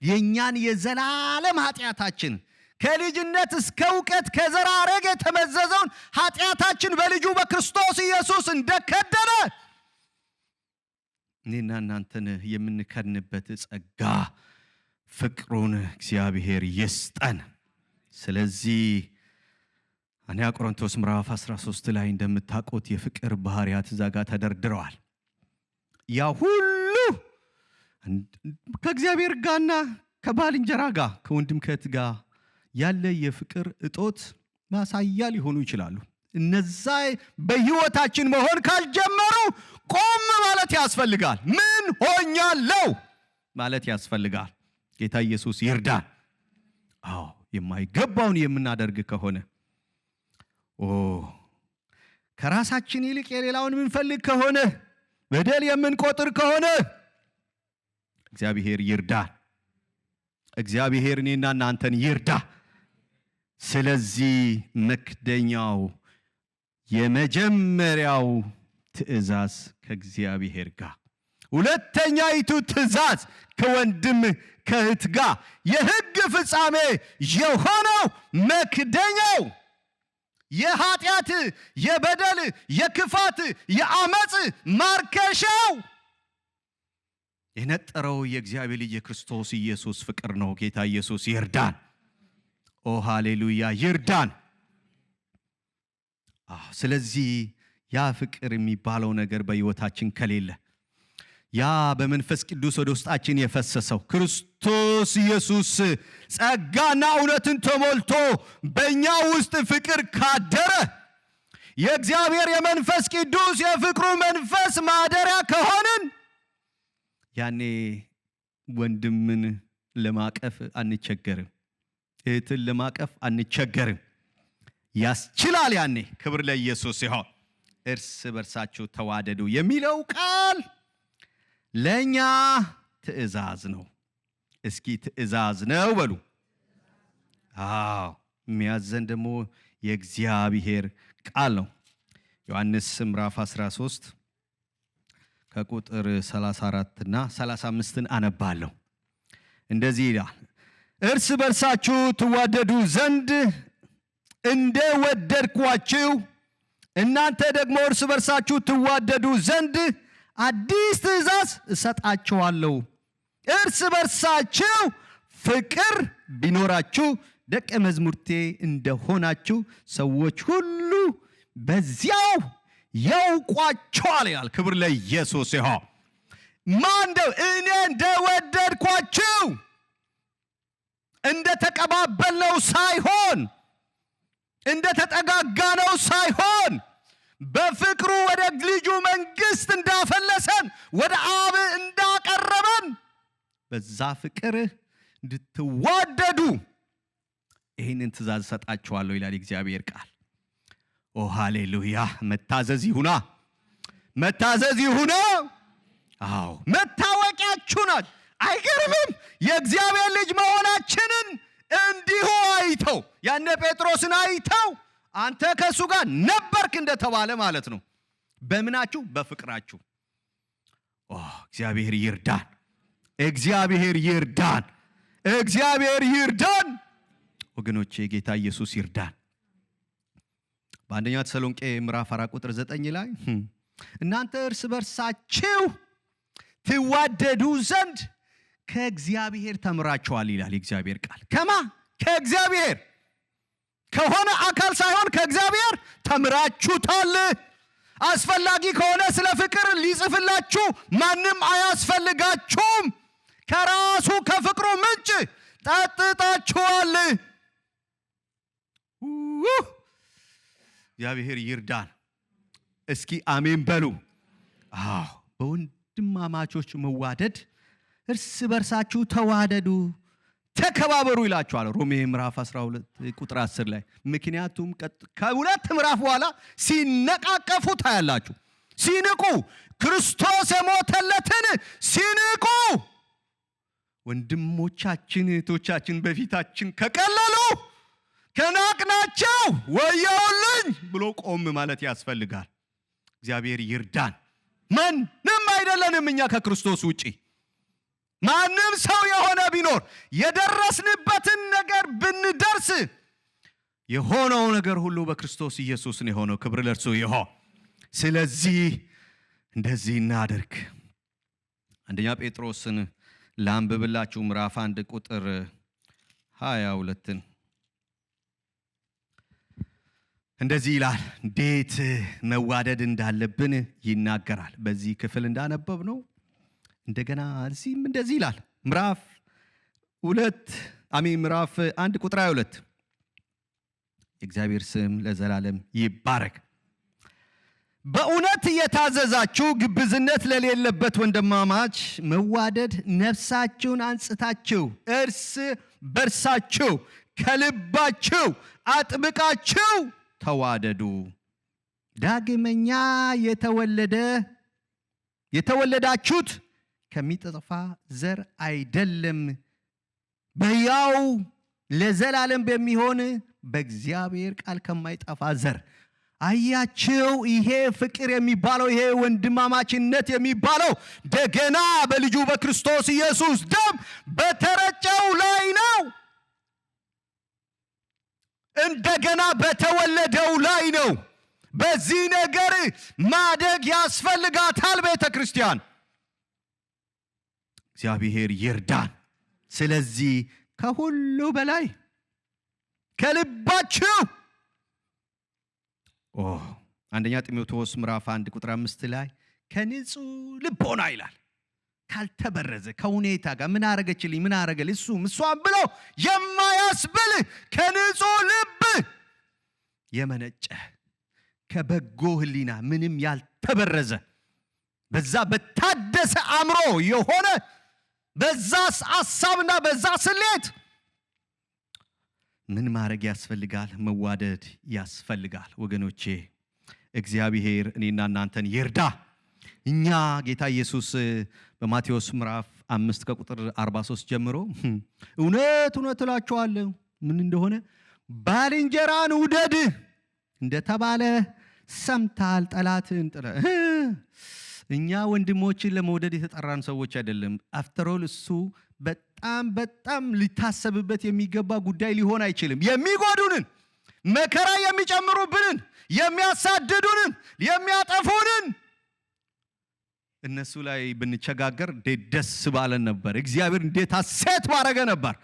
የኛን የዘላለም ኃጢአታችን ከልጅነት እስከ ዕውቀት ከዘር ሐረግ የተመዘዘውን ኃጢአታችን በልጁ በክርስቶስ ኢየሱስ እንደከደነ እኔና እናንተን የምንከድንበት ጸጋ ፍቅሩን እግዚአብሔር ይስጠን። ስለዚህ አንደኛ ቆሮንቶስ ምዕራፍ 13 ላይ እንደምታውቁት የፍቅር ባህሪያት እዛ ጋር ተደርድረዋል። ያ ሁሉ ከእግዚአብሔር ጋርና ከባልንጀራ ጋር ከወንድም ከእህት ጋር ያለ የፍቅር እጦት ማሳያ ሊሆኑ ይችላሉ። እነዛ በህይወታችን መሆን ካልጀመሩ ቆም ማለት ያስፈልጋል። ምን ሆኛለሁ ማለት ያስፈልጋል። ጌታ ኢየሱስ ይርዳን። አዎ የማይገባውን የምናደርግ ከሆነ ከራሳችን ይልቅ የሌላውን የምንፈልግ ከሆነ በደል የምንቆጥር ከሆነ እግዚአብሔር ይርዳን። እግዚአብሔር እኔና እናንተን ይርዳ። ስለዚህ መክደኛው የመጀመሪያው ትእዛዝ ከእግዚአብሔር ጋር፣ ሁለተኛይቱ ትእዛዝ ከወንድም ከእህት ጋር፣ የሕግ ፍጻሜ የሆነው መክደኛው የኃጢአት የበደል የክፋት የአመጽ ማርከሻው የነጠረው የእግዚአብሔር ልጅ የክርስቶስ ኢየሱስ ፍቅር ነው። ጌታ ኢየሱስ ይርዳን። ኦ ሃሌሉያ ይርዳን። ስለዚህ ያ ፍቅር የሚባለው ነገር በሕይወታችን ከሌለ ያ በመንፈስ ቅዱስ ወደ ውስጣችን የፈሰሰው ክርስቶስ ኢየሱስ ጸጋና እውነትን ተሞልቶ በእኛ ውስጥ ፍቅር ካደረ የእግዚአብሔር የመንፈስ ቅዱስ የፍቅሩ መንፈስ ማደሪያ ከሆንን ያኔ ወንድምን ለማቀፍ አንቸገርም፣ እህትን ለማቀፍ አንቸገርም። ያስችላል። ያኔ ክብር ለኢየሱስ ይሁን። እርስ በርሳችሁ ተዋደዱ የሚለው ቃል ለኛ ትእዛዝ ነው። እስኪ ትእዛዝ ነው በሉ። የሚያዘን ደግሞ የእግዚአብሔር ቃል ነው። ዮሐንስ ምዕራፍ 13 ከቁጥር 34 እና 35 አነባለሁ። እንደዚህ ይላል፣ እርስ በርሳችሁ ትዋደዱ ዘንድ እንደወደድኳችሁ እናንተ ደግሞ እርስ በርሳችሁ ትዋደዱ ዘንድ አዲስ ትእዛዝ እሰጣችኋለሁ። እርስ በርሳችሁ ፍቅር ቢኖራችሁ ደቀ መዛሙርቴ እንደሆናችሁ ሰዎች ሁሉ በዚያው ያውቋችኋል ይላል። ክብር ለኢየሱስ ይሁን። ማንደው እኔ እንደወደድኳችሁ እንደተቀባበልነው ሳይሆን እንደተጠጋጋነው ሳይሆን በፍቅሩ ወደ ልጁ መንግስት እንዳፈለሰን ወደ አብ እንዳቀረበን በዛ ፍቅር እንድትዋደዱ ይህንን ትእዛዝ ሰጣችኋለሁ ይላል እግዚአብሔር ቃል። ኦ ሃሌሉያ። መታዘዝ ይሁና፣ መታዘዝ ይሁና። አዎ መታወቂያችሁ ናት። አይገርምም? የእግዚአብሔር ልጅ መሆናችንን እንዲሁ አይተው ያነ ጴጥሮስን አይተው አንተ ከሱ ጋር ነበርክ እንደተባለ ማለት ነው። በምናችሁ? በፍቅራችሁ። እግዚአብሔር ይርዳን፣ እግዚአብሔር ይርዳን፣ እግዚአብሔር ይርዳን። ወገኖቼ ጌታ ኢየሱስ ይርዳን። በአንደኛ ተሰሎንቄ ምዕራፍ 4 ቁጥር 9 ላይ እናንተ እርስ በርሳችሁ ትዋደዱ ዘንድ ከእግዚአብሔር ተምራችኋል ይላል እግዚአብሔር ቃል። ከማ? ከእግዚአብሔር ከሆነ አካል ሳይሆን ከእግዚአብሔር ተምራችሁታል። አስፈላጊ ከሆነ ስለ ፍቅር ሊጽፍላችሁ ማንም አያስፈልጋችሁም። ከራሱ ከፍቅሩ ምንጭ ጠጥታችኋል። እግዚአብሔር ይርዳን። እስኪ አሜን በሉ። አዎ በወንድማማቾች መዋደድ እርስ በርሳችሁ ተዋደዱ፣ ተከባበሩ ይላችኋል ሮሜ ምዕራፍ 12 ቁጥር 10 ላይ። ምክንያቱም ከሁለት ምዕራፍ በኋላ ሲነቃቀፉ ታያላችሁ። ሲንቁ፣ ክርስቶስ የሞተለትን ሲንቁ፣ ወንድሞቻችን እህቶቻችን በፊታችን ከቀለሉ ከናቅናቸው ወየውልኝ ብሎ ቆም ማለት ያስፈልጋል። እግዚአብሔር ይርዳን። ማንም አይደለንም እኛ ከክርስቶስ ውጪ። ማንም ሰው የሆነ ቢኖር የደረስንበትን ነገር ብንደርስ የሆነው ነገር ሁሉ በክርስቶስ ኢየሱስ ነው የሆነው። ክብር ለእርሱ ይሁን። ስለዚህ እንደዚህ እናድርግ። አንደኛ ጴጥሮስን ላንብብላችሁ ምዕራፍ 1 ቁጥር 22 እንደዚህ ይላል። እንዴት መዋደድ እንዳለብን ይናገራል። በዚህ ክፍል እንዳነበብ ነው። እንደገና እዚህም እንደዚህ ይላል። ምዕራፍ 1 ቁጥር 22 የእግዚአብሔር ስም ለዘላለም ይባረክ። በእውነት እየታዘዛችሁ ግብዝነት ለሌለበት ወንድማማች መዋደድ ነፍሳችሁን አንጽታችሁ እርስ በርሳችሁ ከልባችሁ አጥብቃችሁ ተዋደዱ። ዳግመኛ የተወለዳችሁት ከሚጠፋ ዘር አይደለም፣ በሕያው ለዘላለም በሚሆን በእግዚአብሔር ቃል ከማይጠፋ ዘር። አያችሁ፣ ይሄ ፍቅር የሚባለው ይሄ ወንድማማችነት የሚባለው እንደገና በልጁ በክርስቶስ ኢየሱስ ደም በተረጨው ላይ ነው። እንደገና በተወለደው ላይ ነው። በዚህ ነገር ማደግ ያስፈልጋታል ቤተ ክርስቲያን። እግዚአብሔር ይርዳን። ስለዚህ ከሁሉ በላይ ከልባችሁ አንደኛ ጢሞቴዎስ ምዕራፍ 1 ቁጥር 5 ላይ ከንጹህ ልቦና ይላል። ካልተበረዘ ከሁኔታ ጋር ምን አረገችልኝ ምን አረገልኝ እሷን ብሎ የማያስብል ከንጹህ ልብ የመነጨ ከበጎ ሕሊና ምንም ያልተበረዘ በዛ በታደሰ አእምሮ የሆነ በዛ ሐሳብና በዛ ስሌት ምን ማድረግ ያስፈልጋል? መዋደድ ያስፈልጋል። ወገኖቼ እግዚአብሔር እኔና እናንተን ይርዳ። እኛ ጌታ ኢየሱስ በማቴዎስ ምዕራፍ 5 ከቁጥር 43 ጀምሮ እውነት እውነት እላችኋለሁ ምን እንደሆነ ባልንጀራን ውደድ እንደተባለ ሰምታል፣ ጠላትን ጥላ። እኛ ወንድሞችን ለመውደድ የተጠራን ሰዎች አይደለም። አፍተሮል እሱ በጣም ሊታሰብበት የሚገባ ጉዳይ ሊሆን አይችልም። የሚጎዱንን፣ መከራ የሚጨምሩብንን፣ የሚያሳድዱንን፣ የሚያጠፉንን እነሱ ላይ ብንቸጋገር ደስ ባለን ነበር። እግዚአብሔር እንዴት ሐሴት ባረገ ነበር።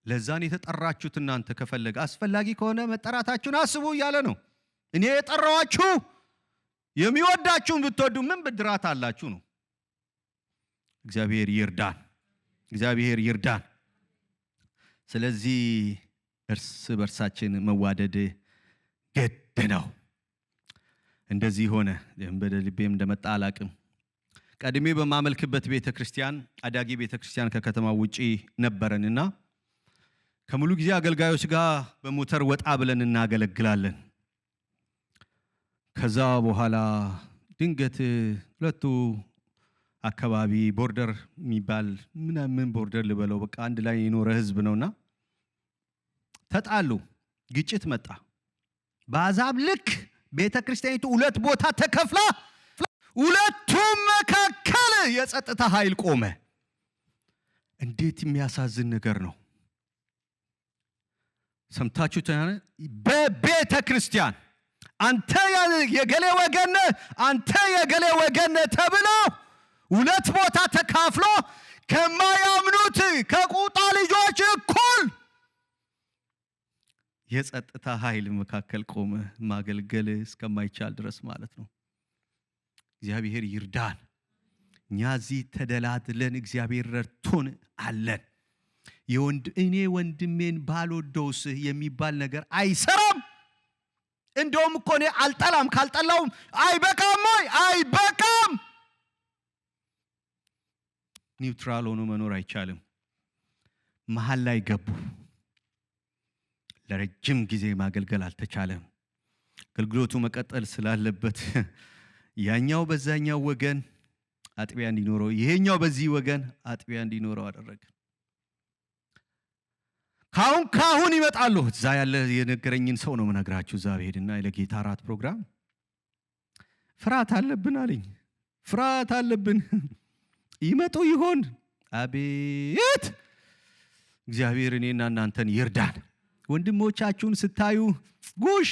ለዛን የተጠራችሁት እናንተ ከፈለገ አስፈላጊ ከሆነ መጠራታችሁን አስቡ እያለ ነው። እኔ የጠራዋችሁ የሚወዳችሁን ብትወዱ ምን ብድራት አላችሁ ነው። እግዚአብሔር ይርዳን። እግዚአብሔር ይርዳን። ስለዚህ እርስ በርሳችን መዋደድ ግድ ነው። እንደዚህ ሆነ። በልቤም እንደመጣ አላቅም። ቀድሜ በማመልክበት ቤተክርስቲያን አዳጊ ቤተክርስቲያን ከከተማው ውጪ ነበረንና ከሙሉ ጊዜ አገልጋዮች ጋር በሞተር ወጣ ብለን እናገለግላለን። ከዛ በኋላ ድንገት ሁለቱ አካባቢ ቦርደር የሚባል ምን ቦርደር ልበለው በቃ አንድ ላይ የኖረ ህዝብ ነውና ተጣሉ። ግጭት መጣ። በአዛብ ልክ ቤተክርስቲያኒቱ ሁለት ቦታ ተከፍላ ሁለቱም መካከል የጸጥታ ኃይል ቆመ። እንዴት የሚያሳዝን ነገር ነው። ሰምታችሁት? በቤተክርስቲያን አንተ የገሌ ወገን አንተ የገሌ ወገን ተብሎ ሁለት ቦታ ተካፍሎ ከማያምኑት ከቁጣ ልጆች እኩል የጸጥታ ኃይል መካከል ቆመ። ማገልገል እስከማይቻል ድረስ ማለት ነው። እግዚአብሔር ይርዳን። እኛ እዚህ ተደላድለን እግዚአብሔር ረድቶን አለን። እኔ ወንድሜን ባልወደውስ የሚባል ነገር አይሰራም። እንደውም እኮ እኔ አልጠላም፣ ካልጠላውም አይበቃም ወይ? አይበቃም። ኒውትራል ሆኖ መኖር አይቻልም። መሃል ላይ ገቡ። ለረጅም ጊዜ ማገልገል አልተቻለም። አገልግሎቱ መቀጠል ስላለበት ያኛው በዛኛው ወገን አጥቢያ እንዲኖረው፣ ይሄኛው በዚህ ወገን አጥቢያ እንዲኖረው አደረገ። ካሁን ይመጣሉ። እዛ ያለ የነገረኝን ሰው ነው የምነግራችሁ። እዛ ሄድና ለጌታ እራት ፕሮግራም ፍርሃት አለብን አለኝ። ፍርሃት አለብን። ይመጡ ይሆን? አቤት! እግዚአብሔር እኔና እናንተን ይርዳን። ወንድሞቻችሁን ስታዩ ጉሽ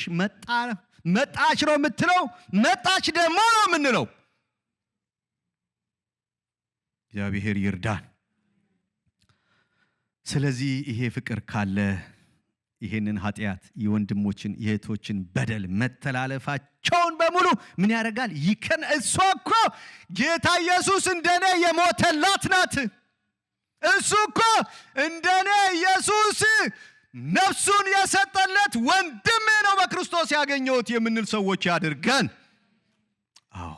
መጣች ነው የምትለው፣ መጣች ደግሞ ነው የምንለው። እግዚአብሔር ይርዳን። ስለዚህ ይሄ ፍቅር ካለ ይሄንን ኃጢአት የወንድሞችን የእህቶችን በደል መተላለፋቸውን በሙሉ ምን ያደርጋል? እሷ እኮ ጌታ ኢየሱስ እንደኔ የሞተላት ናት። እሱ እኮ እንደኔ ኢየሱስ ነፍሱን የሰጠለት ወንድሜ ነው በክርስቶስ ያገኘሁት የምንል ሰዎች ያድርገን። አዎ፣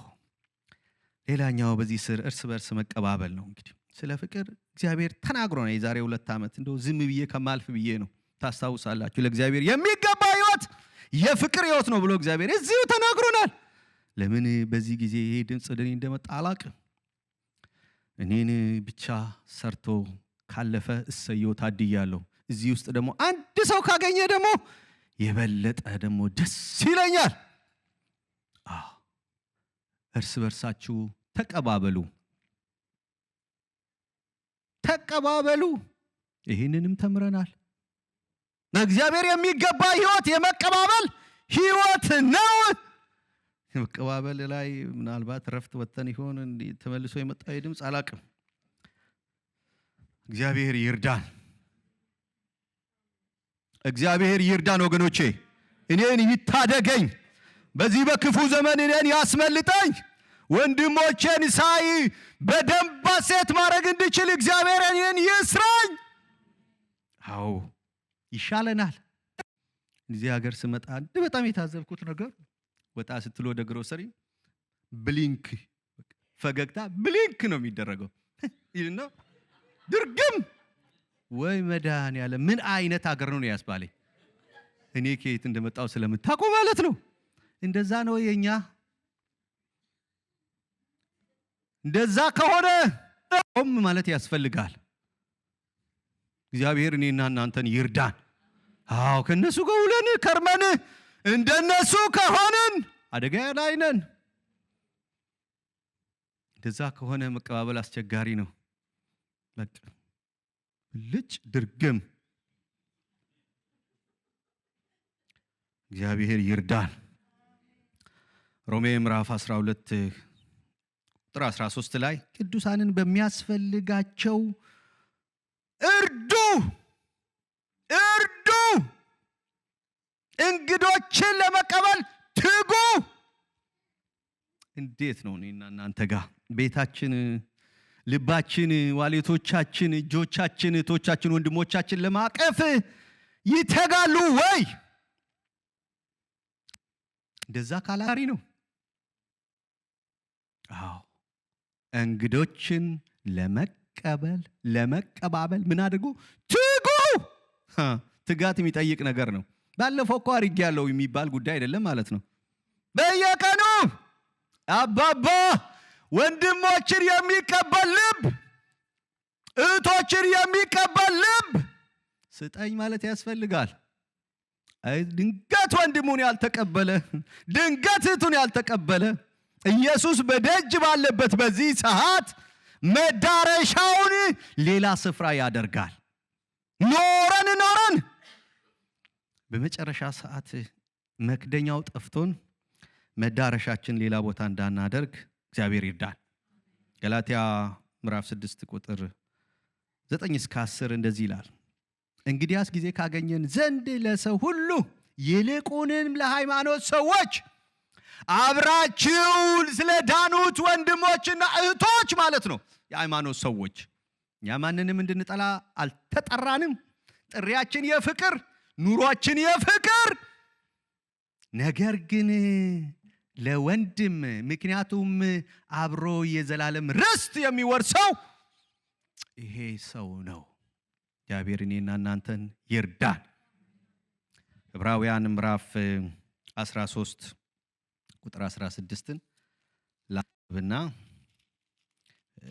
ሌላኛው በዚህ ስር እርስ በርስ መቀባበል ነው። እንግዲህ ስለ ፍቅር እግዚአብሔር ተናግሮ ነው። የዛሬ 2 ዓመት እንደው ዝም ብዬ ከማልፍ ብዬ ነው። ታስታውሳላችሁ? ለእግዚአብሔር የሚገባ ህይወት የፍቅር ህይወት ነው ብሎ እግዚአብሔር እዚሁ ተናግሮናል። ለምን በዚህ ጊዜ ይሄ ድምፅ ወደ እኔ እንደመጣ አላቅም። እኔን ብቻ ሰርቶ ካለፈ እሰየው ታድያለሁ። እዚህ ውስጥ ደግሞ አንድ ሰው ካገኘ ደግሞ የበለጠ ደግሞ ደስ ይለኛል። እርስ በርሳችሁ ተቀባበሉ። ይህንንም ተምረናል። ለእግዚአብሔር የሚገባ ህይወት የመቀባበል ህይወት ነው። መቀባበል ላይ ምናልባት ረፍት ወተን ይሆን ተመልሶ የመጣ ድምፅ አላቅም። እግዚአብሔር ይርዳን። እግዚአብሔር ይርዳን ወገኖቼ። እኔን ይታደገኝ፣ በዚህ በክፉ ዘመን እኔን ያስመልጠኝ። ወንድሞቼን ሳይ በደንብ ሴት ማድረግ እንድችል እግዚአብሔር እኔን ይስራኝ። አዎ ይሻለናል። እዚህ ሀገር ስመጣ በጣም የታዘብኩት ነገር ወጣ ስትል ወደ ግሮሰሪ ብሊንክ ፈገግታ ብሊንክ ነው የሚደረገው ይልና ድርግም ወይ መድኃኒዓለም ምን አይነት ሀገር ነው ያስባለኝ። እኔ ከየት እንደመጣው ስለምታውቁ ማለት ነው። እንደዛ ነው የኛ። እንደዛ ከሆነ ቆም ማለት ያስፈልጋል። እግዚአብሔር እኔና እናንተን ይርዳን። አዎ ከነሱ ጋር ውለን ከርመን እንደነሱ ከሆነን አደጋ ላይ ነን። እንደዛ ከሆነ መቀባበል አስቸጋሪ ነው። በቃ ልጭ ድርግም። እግዚአብሔር ይርዳን። ሮሜ ምዕራፍ 12 ቁጥር 13 ላይ ቅዱሳንን በሚያስፈልጋቸው እርዱ፣ እንግዶችን ለመቀበል ትጉ። እንዴት ነው እኔና እናንተ ጋር ቤታችን፣ ልባችን፣ ዋሌቶቻችን፣ እጆቻችን፣ እህቶቻችን፣ ወንድሞቻችን ለማቀፍ ይተጋሉ ወይ? እንደዛ ካላሪ ነው። አዎ እንግዶችን ለመቀባበል ምን አድርጉ? ትጉ። ትጋት የሚጠይቅ ነገር ነው። ባለፈው እኮ አድርጌያለሁ የሚባል ጉዳይ አይደለም ማለት ነው። በየቀኑ አባባ ወንድሞችን የሚቀበል ልብ፣ እህቶችን የሚቀበል ልብ ስጠኝ ማለት ያስፈልጋል። ድንገት ወንድሙን ያልተቀበለ፣ ድንገት እህቱን ያልተቀበለ ኢየሱስ በደጅ ባለበት በዚህ ሰዓት መዳረሻውን ሌላ ስፍራ ያደርጋል። ኖረን በመጨረሻ ሰዓት መክደኛው ጠፍቶን መዳረሻችን ሌላ ቦታ እንዳናደርግ እግዚአብሔር ይርዳን። ገላትያ ምዕራፍ 6 ቁጥር 9-10 እንደዚህ ይላል። እንግዲያስ ጊዜ ካገኘን ዘንድ ለሰው ሁሉ ይልቁንም ለሃይማኖት ሰዎች አብራችሁ ስለ ዳኑት ወንድሞችና እህቶች ማለት ነው የሃይማኖት ሰዎች። እኛ ማንንም እንድንጠላ አልተጠራንም። ጥሪያችን የፍቅር፣ ኑሯችን የፍቅር፣ ነገር ግን ለወንድም፣ ምክንያቱም አብሮ የዘላለም ርስት የሚወርሰው ይሄ ሰው ነው። እግዚአብሔር እኔና እናንተን ይርዳን። ዕብራውያን ምዕራፍ 13 ቁጥር 16ን ላንብብና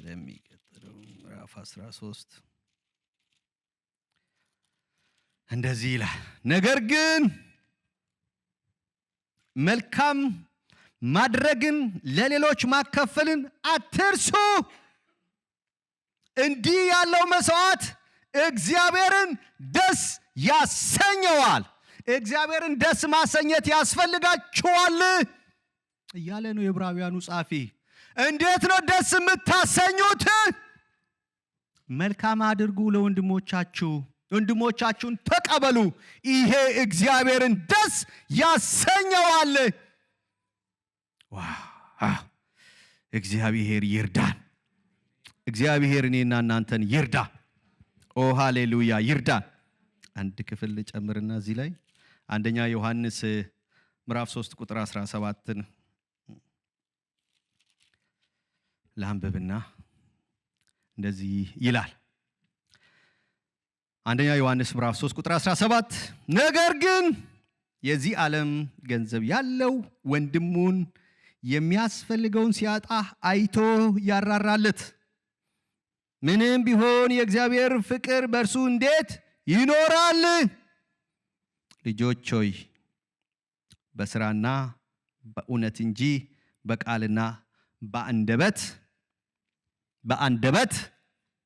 ለሚቀጥለው ምዕራፍ 13 እንደዚህ ይላል፣ ነገር ግን መልካም ማድረግን ለሌሎች ማካፈልን አትርሱ። እንዲህ ያለው መስዋዕት እግዚአብሔርን ደስ ያሰኘዋል። እግዚአብሔርን ደስ ማሰኘት ያስፈልጋችኋል እያለ ነው የዕብራውያኑ ጻፊ። እንዴት ነው ደስ የምታሰኙት? መልካም አድርጉ ለወንድሞቻችሁ፣ ወንድሞቻችሁን ተቀበሉ፣ ይሄ እግዚአብሔርን ደስ ያሰኘዋል። ዋው! እግዚአብሔር ይርዳን። እግዚአብሔር እኔና እናንተን ይርዳ። ኦ ሃሌሉያ፣ ይርዳን። አንድ ክፍል ልጨምርና እዚህ ላይ አንደኛ ዮሐንስ ምዕራፍ 3 ቁጥር 17ን ላንብብና እንደዚህ ይላል። አንደኛ ዮሐንስ ምዕራፍ 3 ቁጥር 17 ነገር ግን የዚህ ዓለም ገንዘብ ያለው ወንድሙን የሚያስፈልገውን ሲያጣ አይቶ ያራራለት፣ ምንም ቢሆን የእግዚአብሔር ፍቅር በእርሱ እንዴት ይኖራል? ልጆች ሆይ በስራና በእውነት እንጂ በቃልና በአንደበት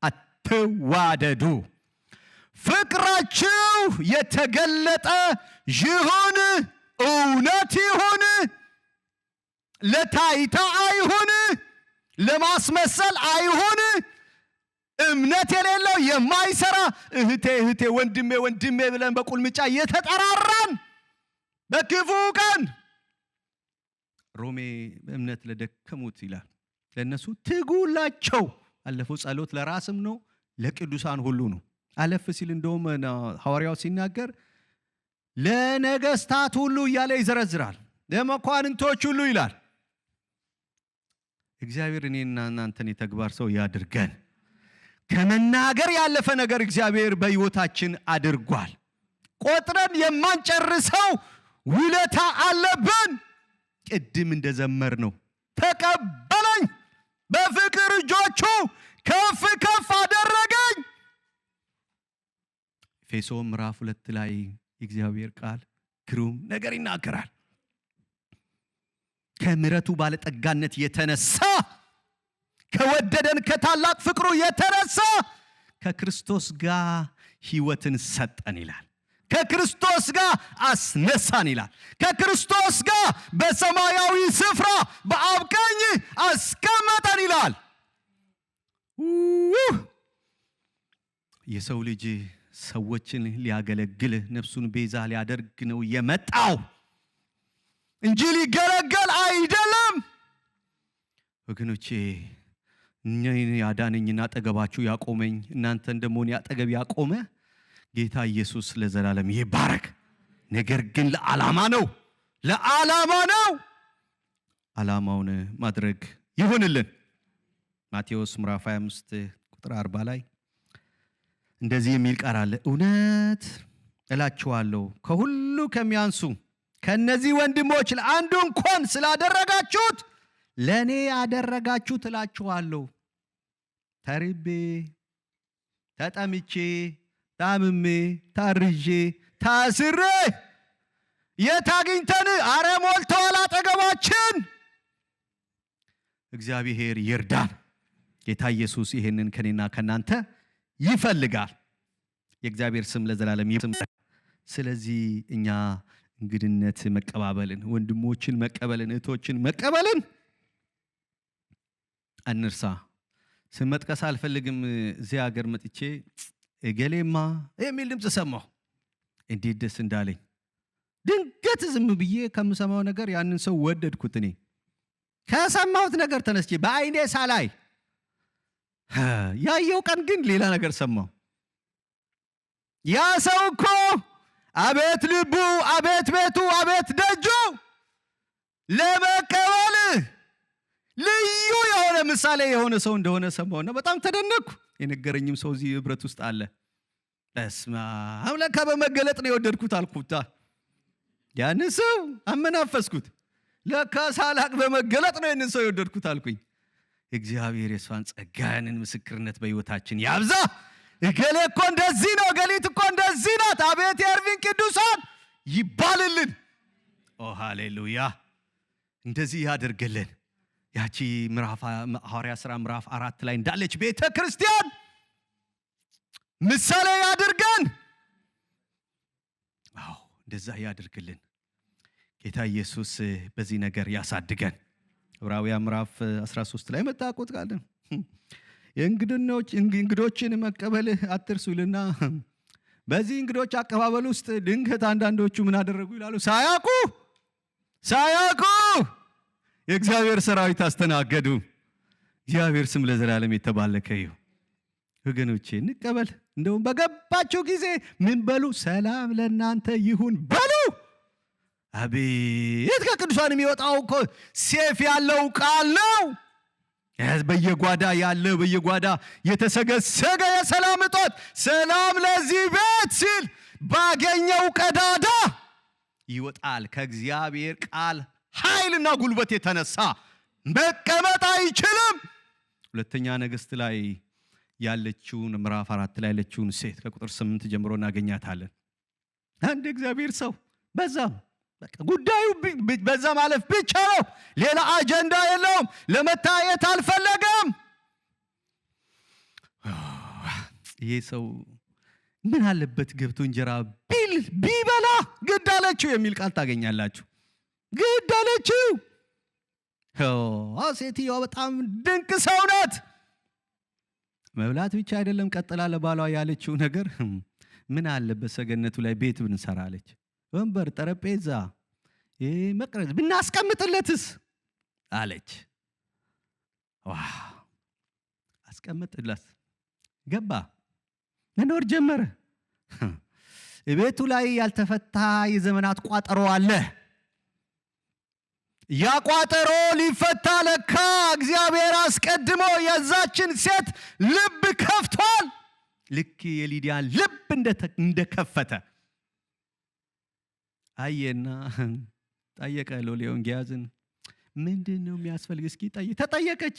አትዋደዱ። ፍቅራችሁ የተገለጠ ይሁን፣ እውነት ይሁን፣ ለታይታ አይሁን፣ ለማስመሰል አይሁን። እምነት የሌለው የማይሰራ እህቴ ወንድሜ ብለን በቁልምጫ እየተጠራራን በክፉ ቀን ሮሜ እምነት ለደከሙት ይላል ለነሱ ትጉላቸው። አለፈው ጸሎት ለራስም ነው ለቅዱሳን ሁሉ ነው። አለፍ ሲል እንደውም ሐዋርያው ሲናገር ለነገስታት ሁሉ እያለ ይዘረዝራል፣ ለመኳንንቶች ሁሉ ይላል። እግዚአብሔር እኔና እናንተን የተግባር ሰው ያድርገን። ከመናገር ያለፈ ነገር እግዚአብሔር በሕይወታችን አድርጓል። ቆጥረን የማንጨርሰው ውለታ አለብን። ቅድም እንደዘመር ነው ተቀበለኝ፣ በፍቅር እጆቹ ከፍ ከፍ አደረገኝ። ኤፌሶን ምዕራፍ 2 ላይ የእግዚአብሔር ቃል ግሩም ነገር ይናገራል። ከምሕረቱ ባለጠጋነት የተነሳ ከወደደን ከታላቅ ፍቅሩ የተነሳ ከክርስቶስ ጋር ሕይወትን ሰጠን ይላል። ከክርስቶስ ጋር አስነሳን ይላል። ከክርስቶስ ጋር በሰማያዊ ስፍራ በአብ ቀኝ አስቀመጠን ይላል። የሰው ልጅ ሰዎችን ሊያገለግል ነፍሱን ቤዛ ሊያደርግ ነው የመጣው እንጂ ሊገለገል አይደለም። ወገኖቼ እኔን ያዳነኝና አጠገባችሁ ያቆመኝ እናንተን ደግሞ እኔ አጠገብ ያቆመ ጌታ ኢየሱስ ለዘላለም ይባረክ። ነገር ግን ለዓላማ ነው። ዓላማውን ማድረግ ይሁንልን። ማቴዎስ ምዕራፍ 25 ቁጥር 40 ላይ እንደዚህ የሚል ቃል አለ። እውነት እላችኋለሁ ከሁሉ ከሚያንሱ ከነዚህ ወንድሞች ለአንዱ እንኳን ስላደረጋችሁት ለኔ ያደረጋችሁት እላችኋለሁ። ተርቤ፣ ተጠምቼ፣ ታምሜ፣ ታርዤ፣ ታስሬ የት አግኝተን? አረ ሞልተዋል አጠገባችን። እግዚአብሔር ይርዳን። ጌታ ኢየሱስ ይሄንን ከኔና ከናንተ ይፈልጋል። የእግዚአብሔር ስም ለዘላለም ይመስገን። ስለዚህ እኛ እንግድነት መቀባበልን፣ ወንድሞችን መቀበልን፣ እህቶችን መቀበልን አንርሳ። ስም መጥቀስ አልፈልግም። እዚህ ሀገር መጥቼ እገሌማ የሚል ድምፅ ሰማሁ። እንዴት ደስ እንዳለኝ! ድንገት ዝም ብዬ ከምሰማው ነገር ያንን ሰው ወደድኩት። እኔ ከሰማሁት ነገር ተነስቼ በአይኔ ሳላይ ያየው ቀን ግን ሌላ ነገር ሰማሁ። ያ ሰው እኮ አቤት ልቡ፣ አቤት ቤቱ፣ አቤት ደጁ ለመቀበል ልዩ የሆነ ምሳሌ የሆነ ሰው እንደሆነ ሰማሁና በጣም ተደነቅኩ። የነገረኝም ሰው እዚህ ህብረት ውስጥ አለ። በስመ አብ ለካ በመገለጥ ነው የወደድኩት አልኩታ። ያን ሰው አመናፈስኩት። ለካ ሳላቅ በመገለጥ ነው ያንን ሰው የወደድኩት አልኩኝ። እግዚአብሔር የሷን ጸጋንን ምስክርነት በህይወታችን ያብዛ። እገሌ እኮ እንደዚህ ነው፣ እገሊት እኮ እንደዚህ ናት፣ አቤት የኤርቪን ቅዱሳን ይባልልን። ኦ ሃሌሉያ! እንደዚህ ያደርግልን። ያቺ ሐዋርያ ሥራ ምዕራፍ 4 ላይ እንዳለች ቤተ ክርስቲያን ምሳሌ ያድርገን። አዎ እንደዛ ያድርግልን። ጌታ ኢየሱስ በዚህ ነገር ያሳድገን። ዕብራውያን ምዕራፍ 13 ላይ መጣቁት ቃል እንግዶችን መቀበል አትርሱልና በዚህ እንግዶች አቀባበል ውስጥ ድንገት አንዳንዶቹ ምን አደረጉ ይላሉ? ሳያውቁ የእግዚአብሔር ሰራዊት አስተናገዱ። እግዚአብሔር ስም ለዘላለም የተባረከ ይሁን። ወገኖቼ እንቀበል። እንደውም በገባቸው ጊዜ ምን በሉ? ሰላም ለእናንተ ይሁን በሉ። አቤት ከቅዱሳን የሚወጣው እኮ ሴፍ ያለው ቃል ነው። በየጓዳ ያለ በየጓዳ የተሰገሰገ የሰላም እጦት ሰላም ለዚህ ቤት ሲል ባገኘው ቀዳዳ ይወጣል። ከእግዚአብሔር ቃል ኃይልና ጉልበት የተነሳ መቀመጥ አይችልም። ሁለተኛ ነገሥት ላይ ያለችውን ምዕራፍ 4 ላይ ያለችውን ሴት ከቁጥር 8 ጀምሮ እናገኛታለን። አንድ እግዚአብሔር ሰው በዛም በቃ ጉዳዩ በዛ ማለፍ ብቻ ነው። ሌላ አጀንዳ የለውም። ለመታየት አልፈለገም። ይሄ ሰው ምን አለበት ገብቶ እንጀራ ቢበላ ግድ አለችው የሚል ቃል ታገኛላችሁ። ግድ አለችው። ሴትዮዋ በጣም ድንቅ ሰው ናት። መብላት ብቻ አይደለም፣ ቀጥላ ለባሏ ያለችው ነገር ምን አለበት ሰገነቱ ላይ ቤት ብንሰራ አለች። ወንበር፣ ጠረጴዛ፣ መቅረዝ ብናስቀምጥለትስ አለች። አስቀምጥለት። ገባ፣ መኖር ጀመረ። ቤቱ ላይ ያልተፈታ የዘመናት ቋጠሮ አለ። ያ ቋጠሮ ሊፈታ ለካ እግዚአብሔር አስቀድሞ የዛችን ሴት ልብ ከፍቷል። ልክ የሊዲያን ልብ እንደከፈተ አየና ጠየቀ። ሎሌውን ጊያዝን ምንድን ነው የሚያስፈልግ እስኪ ተጠየቀች።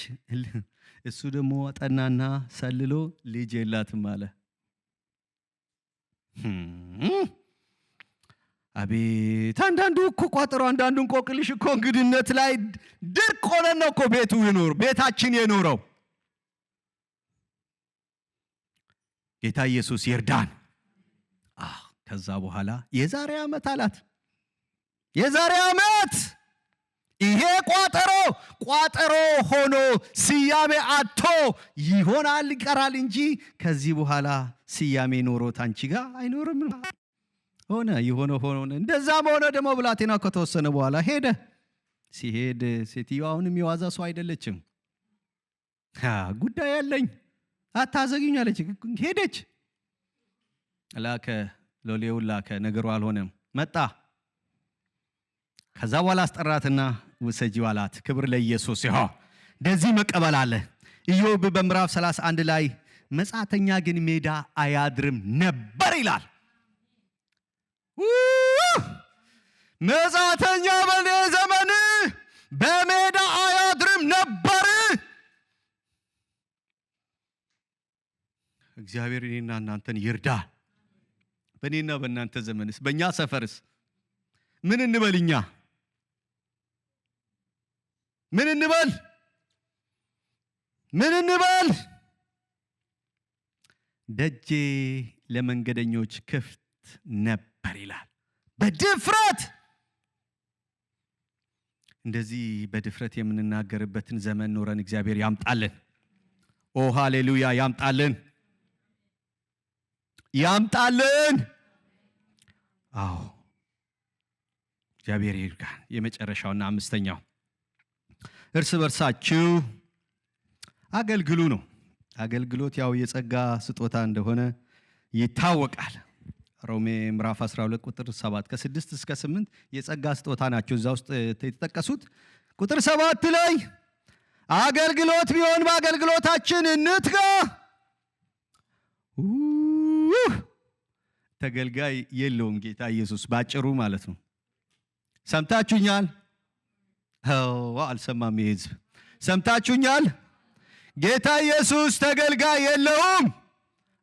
እሱ ደግሞ ጠናና ሰልሎ ልጅ የላትም አለ። አቤት አንዳንዱ እኮ ቋጠሮ፣ አንዳንዱ እንቆቅልሽ እኮ እንግድነት ላይ ድርቅ ሆነን ነው እኮ ቤታችን የኖረው። ጌታ ኢየሱስ ይርዳን። ከዛ በኋላ የዛሬ ዓመት አላት። የዛሬ ዓመት ይሄ ቋጠሮ ሆኖ ስያሜ አጥቶ ይሆናል ይቀራል እንጂ ከዚህ በኋላ ስያሜ ኖሮት አንቺ ጋር አይኖርም። ሆነ የሆነ ሆነ። እንደዛም ሆነ ደግሞ ብላቴናው ከተወሰነ በኋላ ሄደ። ሲሄድ ሴትዮዋ አሁንም የዋዛ ሰው አይደለችም። ጉዳይ ያለኝ አታዘግኝ አለች። ሄደች። ሎሌውን ላከ። ነገሩ አልሆነም። መጣ። ከዛ በኋላ አስጠራትና ውሰጂው አላት። ክብር ለኢየሱስ ይሁን። እንደዚህ መቀበል አለ። ኢዮብ በምዕራፍ 31 ላይ መጻተኛ ግን ሜዳ አያድርም ነበር ይላል። መጻተኛ በኔ ዘመን በሜዳ አያድርም ነበር። እግዚአብሔር እኔና እናንተን ይርዳ። በእኔና በእናንተ ዘመንስ በእኛ ሰፈርስ ምን እንበልኛ? ምን እንበል? ደጄ ለመንገደኞች ክፍት ነበር ይላል። በድፍረት እንደዚህ በድፍረት የምንናገርበትን ዘመን ኖረን እግዚአብሔር ያምጣልን። ኦ ሃሌሉያ! ያምጣልን። አዎ እግዚአብሔር ይርዳን። የመጨረሻውና አምስተኛው እርስ በርሳችሁ አገልግሉ ነው። አገልግሎት ያው የጸጋ ስጦታ እንደሆነ ይታወቃል። ሮሜ ምዕራፍ 12 ቁጥር 7 ከ6 እስከ 8 የጸጋ ስጦታ ናቸው እዛ ውስጥ የተጠቀሱት። ቁጥር 7 ላይ አገልግሎት ቢሆን በአገልግሎታችን እንትጋ። ተገልጋይ የለውም ጌታ ኢየሱስ ባጭሩ ማለት ነው። ሰምታችሁኛል? አልሰማም ህዝብ። ሰምታችሁኛል? ጌታ ኢየሱስ ተገልጋይ የለውም።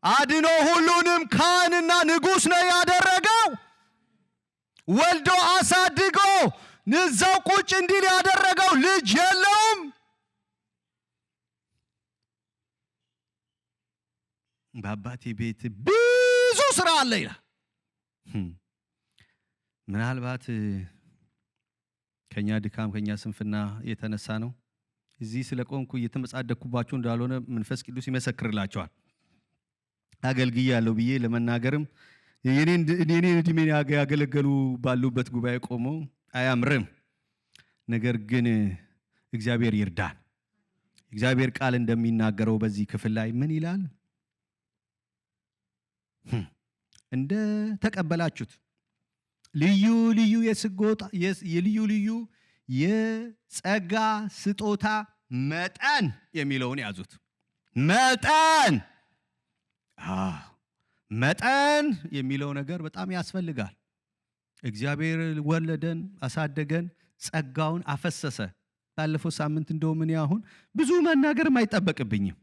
አድኖ ሁሉንም ካህንና ንጉሥ ነው ያደረገው። ወልዶ አሳድጎ ንዛው ቁጭ እንዲል ያደረገው ልጅ የለውም። በአባቴ ቤት ብዙ ስራ አለ ይላል። ምናልባት ከኛ ድካም ከኛ ስንፍና የተነሳ ነው እዚህ ስለቆምኩ እየተመጻደቅኩባችሁ እንዳልሆነ መንፈስ ቅዱስ ይመሰክርላችኋል። አገልግያለሁ ብዬ ለመናገርም የኔን እድሜ ያገለገሉ ባሉበት ጉባኤ ቆሞ አያምርም። ነገር ግን እግዚአብሔር ይርዳን። እግዚአብሔር ቃል እንደሚናገረው በዚህ ክፍል ላይ ምን ይላል? እንደ ተቀበላችሁት ልዩ ልዩ የልዩ ልዩ የጸጋ ስጦታ መጠን የሚለውን ያዙት። መጠን የሚለው ነገር በጣም ያስፈልጋል። እግዚአብሔር ወለደን፣ አሳደገን፣ ጸጋውን አፈሰሰ። ባለፈው ሳምንት እንደውም እኔ አሁን ብዙ መናገርም አይጠበቅብኝም።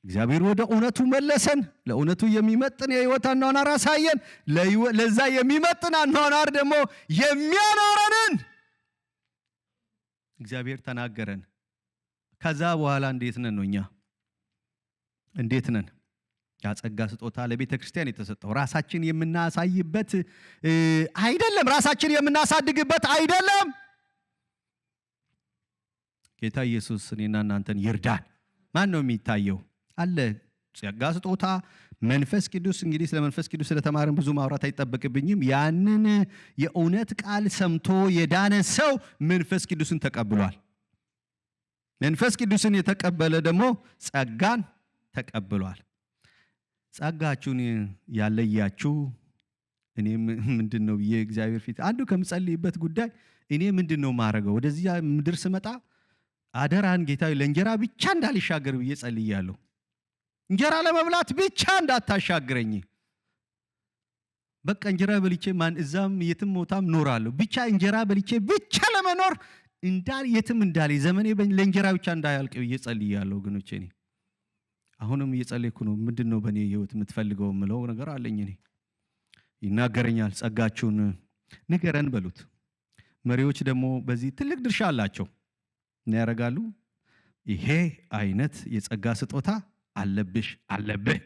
እግዚአብሔር ወደ እውነቱ መለሰን። ለእውነቱ የሚመጥን የህይወት አኗኗር አሳየን። ለዛ የሚመጥን አኗኗር ደግሞ የሚያኖረንን እግዚአብሔር ተናገረን። ከዛ በኋላ እንዴት ነን ነው? እኛ እንዴት ነን? ያጸጋ ስጦታ ለቤተ ክርስቲያን የተሰጠው ራሳችን የምናሳይበት አይደለም፣ ራሳችን የምናሳድግበት አይደለም። ጌታ ኢየሱስ እኔና እናንተን ይርዳን። ማን ነው የሚታየው? አለ ጸጋ ስጦታ መንፈስ ቅዱስ። እንግዲህ ስለ መንፈስ ቅዱስ ስለተማርን ብዙ ማውራት አይጠበቅብኝም። ያንን የእውነት ቃል ሰምቶ የዳነ ሰው መንፈስ ቅዱስን ተቀብሏል። መንፈስ ቅዱስን የተቀበለ ደግሞ ጸጋን ተቀብሏል። ጸጋችሁን ያለያችሁ እኔ ምንድነው የእግዚአብሔር ፊት አንዱ ከምጸልይበት ጉዳይ እኔ ምንድነው ማረገው? ወደዚህ ምድር ስመጣ አደራን ጌታዬ ለእንጀራ ብቻ እንዳልሻገር ብዬ ጸልያለሁ። እንጀራ ለመብላት ብቻ እንዳታሻግረኝ። በቃ እንጀራ በልቼ ማን እዛም የትም ሞታም ኖራለሁ። ብቻ እንጀራ በልቼ ብቻ ለመኖር የትም እንዳለ ዘመኔ ለእንጀራ ብቻ እንዳያልቅ ብዬ ጸልያለሁ። ወገኖቼ እኔ አሁንም እየጸለይኩ ነው። ምንድነው በእኔ ህይወት የምትፈልገው ምለው ነገር አለኝ። እኔ ይናገረኛል። ጸጋችሁን ንገረን በሉት። መሪዎች ደግሞ በዚህ ትልቅ ድርሻ አላቸው። ምን ያደርጋሉ? ይሄ አይነት የጸጋ ስጦታ አለብሽ፣ አለብህ።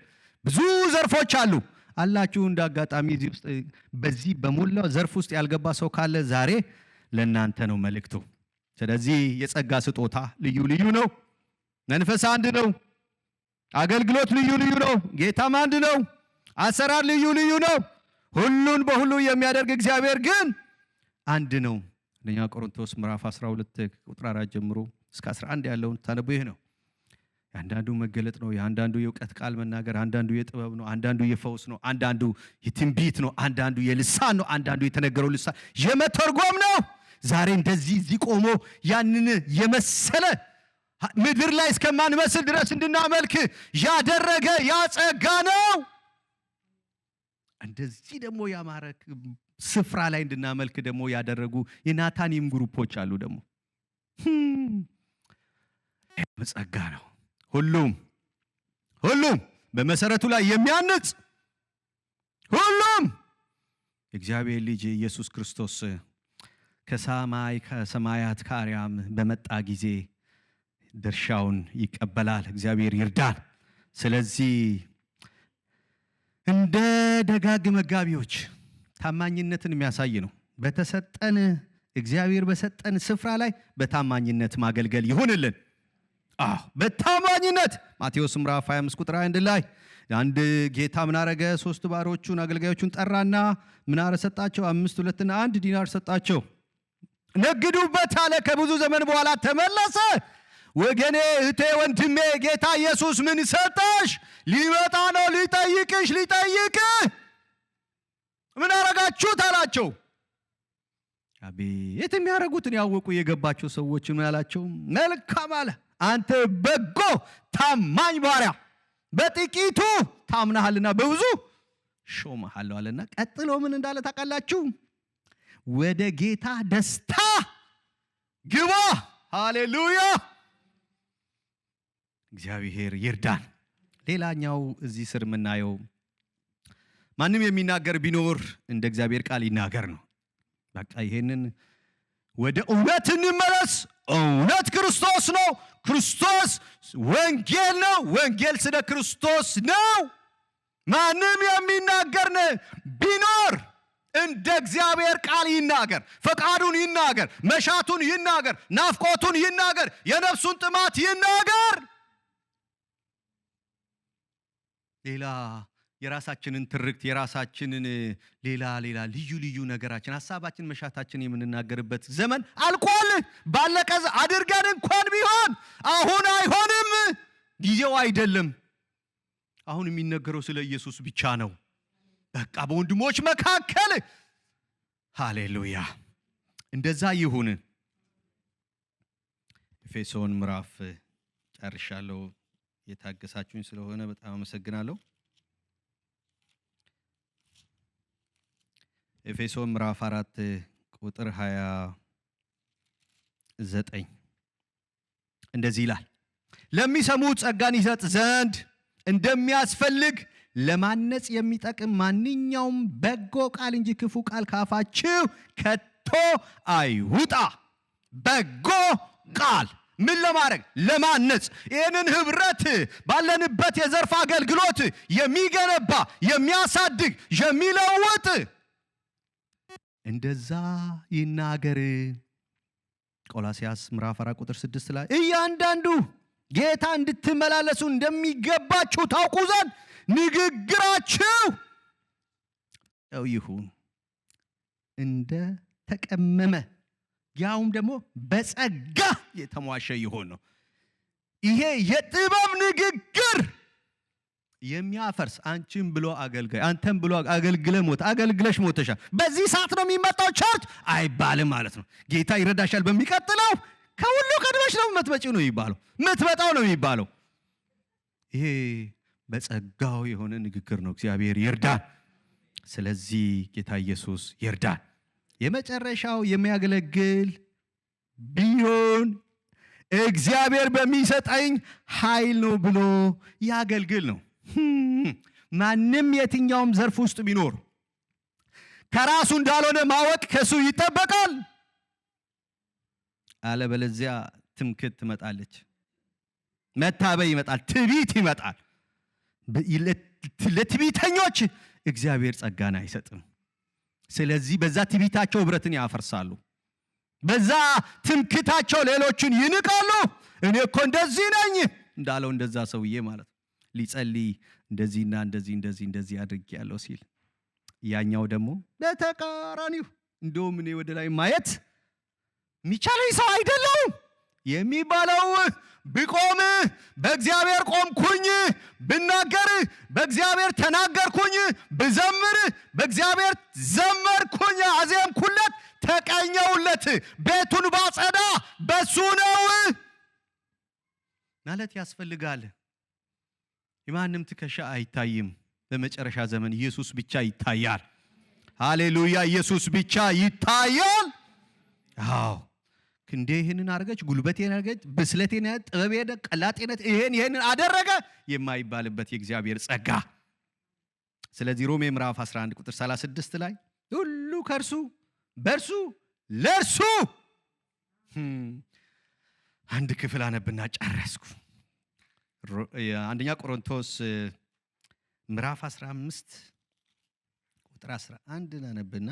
ብዙ ዘርፎች አላችሁ። እንደ አጋጣሚ እዚህ ውስጥ በዚህ በሞላው ዘርፍ ውስጥ ያልገባ ሰው ካለ ዛሬ ለእናንተ ነው መልእክቱ። ስለዚህ የጸጋ ስጦታ ልዩ ልዩ ነው። መንፈስ አንድ ነው። አገልግሎት ልዩ ልዩ ነው። ጌታም አንድ ነው። አሰራር ልዩ ልዩ ነው። ሁሉን በሁሉ የሚያደርግ እግዚአብሔር ግን አንድ ነው። አንደኛ ቆሮንቶስ ምዕራፍ 12 ቁጥር 4 ጀምሮ እስከ 11 ያለውን ታነቡ። ይሄ ነው። አንዳንዱ መገለጥ ነው፣ አንዳንዱ የእውቀት ቃል መናገር፣ አንዳንዱ የጥበብ ነው፣ አንዳንዱ የፈውስ ነው፣ አንዳንዱ የትንቢት ነው፣ አንዳንዱ የልሳን ነው፣ አንዳንዱ የተነገረው ልሳን የመተርጎም ነው። ዛሬ እንደዚህ እዚህ ቆሞ ያንን የመሰለ ምድር ላይ እስከማንመስል ድረስ እንድናመልክ ያደረገ ያጸጋ ነው። እንደዚህ ደግሞ ያማረ ስፍራ ላይ እንድናመልክ ደግሞ ያደረጉ የናታኒም ግሩፖች አሉ። ደግሞ ጸጋ ነው። ሁሉም በመሰረቱ ላይ የሚያንጽ ሁሉም እግዚአብሔር ልጅ ኢየሱስ ክርስቶስ ከሰማያት ከአርያም በመጣ ጊዜ ድርሻውን ይቀበላል። እግዚአብሔር ይርዳን። ስለዚህ እንደ ደጋግ መጋቢዎች ታማኝነትን የሚያሳይ ነው። በተሰጠን እግዚአብሔር በሰጠን ስፍራ ላይ በታማኝነት ማገልገል ይሁንልን። በታማኝነት ማቴዎስ ምዕራፍ 25 ቁጥር 1 ላይ አንድ ጌታ ምን አረገ? 3 ባሮቹን አገልጋዮቹን ጠራና ምን ሰጣቸው? 5 2 1 ዲናር ሰጣቸው። ነግዱበት አለ። ከብዙ ዘመን በኋላ ተመለሰ። ወገኔ፣ እህቴ፣ ወንድሜ ጌታ ኢየሱስ ምን ሰጠሽ? ሊመጣ ነው ሊጠይቅሽ፣ ሊጠይቅህ ምን አረጋችሁት አላቸው። አቤት የሚያረጉትን ያወቁ የገባቸው ሰዎች ምን አላቸው? መልካም አለ አንተ በጎ ታማኝ ባሪያ፣ በጥቂቱ ታምናሃልና በብዙ ሾመሃለሁ አለና ቀጥሎ ምን እንዳለ ታውቃላችሁ? ወደ ጌታ ደስታ ግባ። ሃሌሉያ! እግዚአብሔር ይርዳን። ሌላኛው እዚህ ስር የምናየው ማንም የሚናገር ቢኖር እንደ እግዚአብሔር ቃል ይናገር ነው። በቃ ይሄንን ወደ እውነት እንመለስ። እውነት ክርስቶስ ነው። ክርስቶስ ወንጌል ነው። ወንጌል ስለ ክርስቶስ ነው። ማንም የሚናገር ቢኖር እንደ እግዚአብሔር ቃል ይናገር። ፈቃዱን ይናገር፣ መሻቱን ይናገር፣ ናፍቆቱን ይናገር፣ የነፍሱን ጥማት ይናገር። ሌላ የራሳችንን ትርክት የራሳችንን ሌላ ልዩ ነገራችን ሐሳባችን መሻታችን የምንናገርበት ዘመን አልቋል። ባለቀ አድርገን እንኳን ቢሆን አሁን አይሆንም፣ ጊዜው አይደለም። አሁን የሚነገረው ስለ ኢየሱስ ብቻ ነው። በቃ በወንድሞች መካከል ሃሌሉያ እንደዛ ይሁን። ኤፌሶን ምዕራፍ ጨርሻለሁ። የታገሳችሁኝ ስለሆነ በጣም አመሰግናለሁ። ኤፌሶን ምዕራፍ 4 ቁጥር 29 እንደዚህ ይላል፣ ለሚሰሙት ጸጋን ይሰጥ ዘንድ እንደሚያስፈልግ ለማነጽ የሚጠቅም ማንኛውም በጎ ቃል እንጂ ክፉ ቃል ካፋችሁ ከቶ አይውጣ። በጎ ቃል ምን ለማድረግ? ለማነጽ። ይህንን ህብረት ባለንበት የዘርፍ አገልግሎት የሚገነባ የሚያሳድግ የሚለውጥ እንደዛ ይናገር። ቆላስይስ ምዕራፍ 4 ቁጥር 6 ላይ እያንዳንዱ ጌታ እንድትመላለሱ እንደሚገባችሁ ታውቁ ዘንድ ንግግራችሁ ይሁን እንደ ተቀመመ ያውም ደግሞ በጸጋ የተሟሸ ይሆን ነው። ይሄ የጥበብ ንግግር የሚያፈርስ አንቺም ብሎ አገልጋይ አንተም ብሎ አገልግለሽ ሞተሻል፣ በዚህ ሰዓት ነው የሚመጣው ቸርች አይባልም ማለት ነው። ጌታ ይረዳሻል፣ በሚቀጥለው ከሁሉ ቀድመሽ ነው የምትመጪው ነው የሚባለው፣ የምትመጣው ነው የሚባለው። ይሄ በጸጋው የሆነ ንግግር ነው። እግዚአብሔር ይርዳን። ስለዚህ ጌታ ኢየሱስ ይርዳን። የመጨረሻው የሚያገለግል ቢሆን እግዚአብሔር በሚሰጠኝ ኃይል ነው ብሎ ያገልግል ነው። ማንም የትኛውም ዘርፍ ውስጥ ቢኖር ከራሱ እንዳልሆነ ማወቅ ከሱ ይጠበቃል። አለበለዚያ ትምክህት ትመጣለች፣ መታበይ ይመጣል፣ ትዕቢት ይመጣል። ለትዕቢተኞች እግዚአብሔር ጸጋን አይሰጥም። ስለዚህ በዛ ትዕቢታቸው ህብረትን ያፈርሳሉ፣ በዛ ትምክህታቸው ሌሎችን ይንቃሉ። እኔ እኮ እንደዚህ ነኝ እንዳለው እንደዛ ሰውዬ ማለት ነው። ሊጸልይ እንደዚህና እንደዚህ አድርጌያለሁ ሲል ያኛው ደግሞ በተቃራኒው እንደውም እኔ ወደ ላይ ማየት የሚቻለኝ ሰው አይደለሁም የሚባለው ብቆም በእግዚአብሔር ቆምኩኝ፣ ብናገር በእግዚአብሔር ተናገርኩኝ፣ ብዘምር በእግዚአብሔር ዘመርኩኝ፣ አዜምኩለት፣ ተቀኘውለት፣ ቤቱን ባጸዳ በሱ ነው ማለት ያስፈልጋል። የማንም ትከሻ አይታይም። በመጨረሻ ዘመን ኢየሱስ ብቻ ይታያል። ሃሌሉያ! ኢየሱስ ብቻ ይታያል። አዎ ክንዴ ይሄንን አረገች፣ ጉልበቴን አረገች፣ ብስለቴን፣ ጥበቤን፣ ቀላጤነት ይሄንን አደረገ የማይባልበት የእግዚአብሔር ጸጋ። ስለዚህ ሮሜ ምዕራፍ 11 ቁጥር 36 ላይ ሁሉ ከርሱ በርሱ ለርሱ አንድ ክፍል አነብና ጨረስኩ። አንደኛ ቆሮንቶስ ምዕራፍ 15 ቁጥር 11 አነብና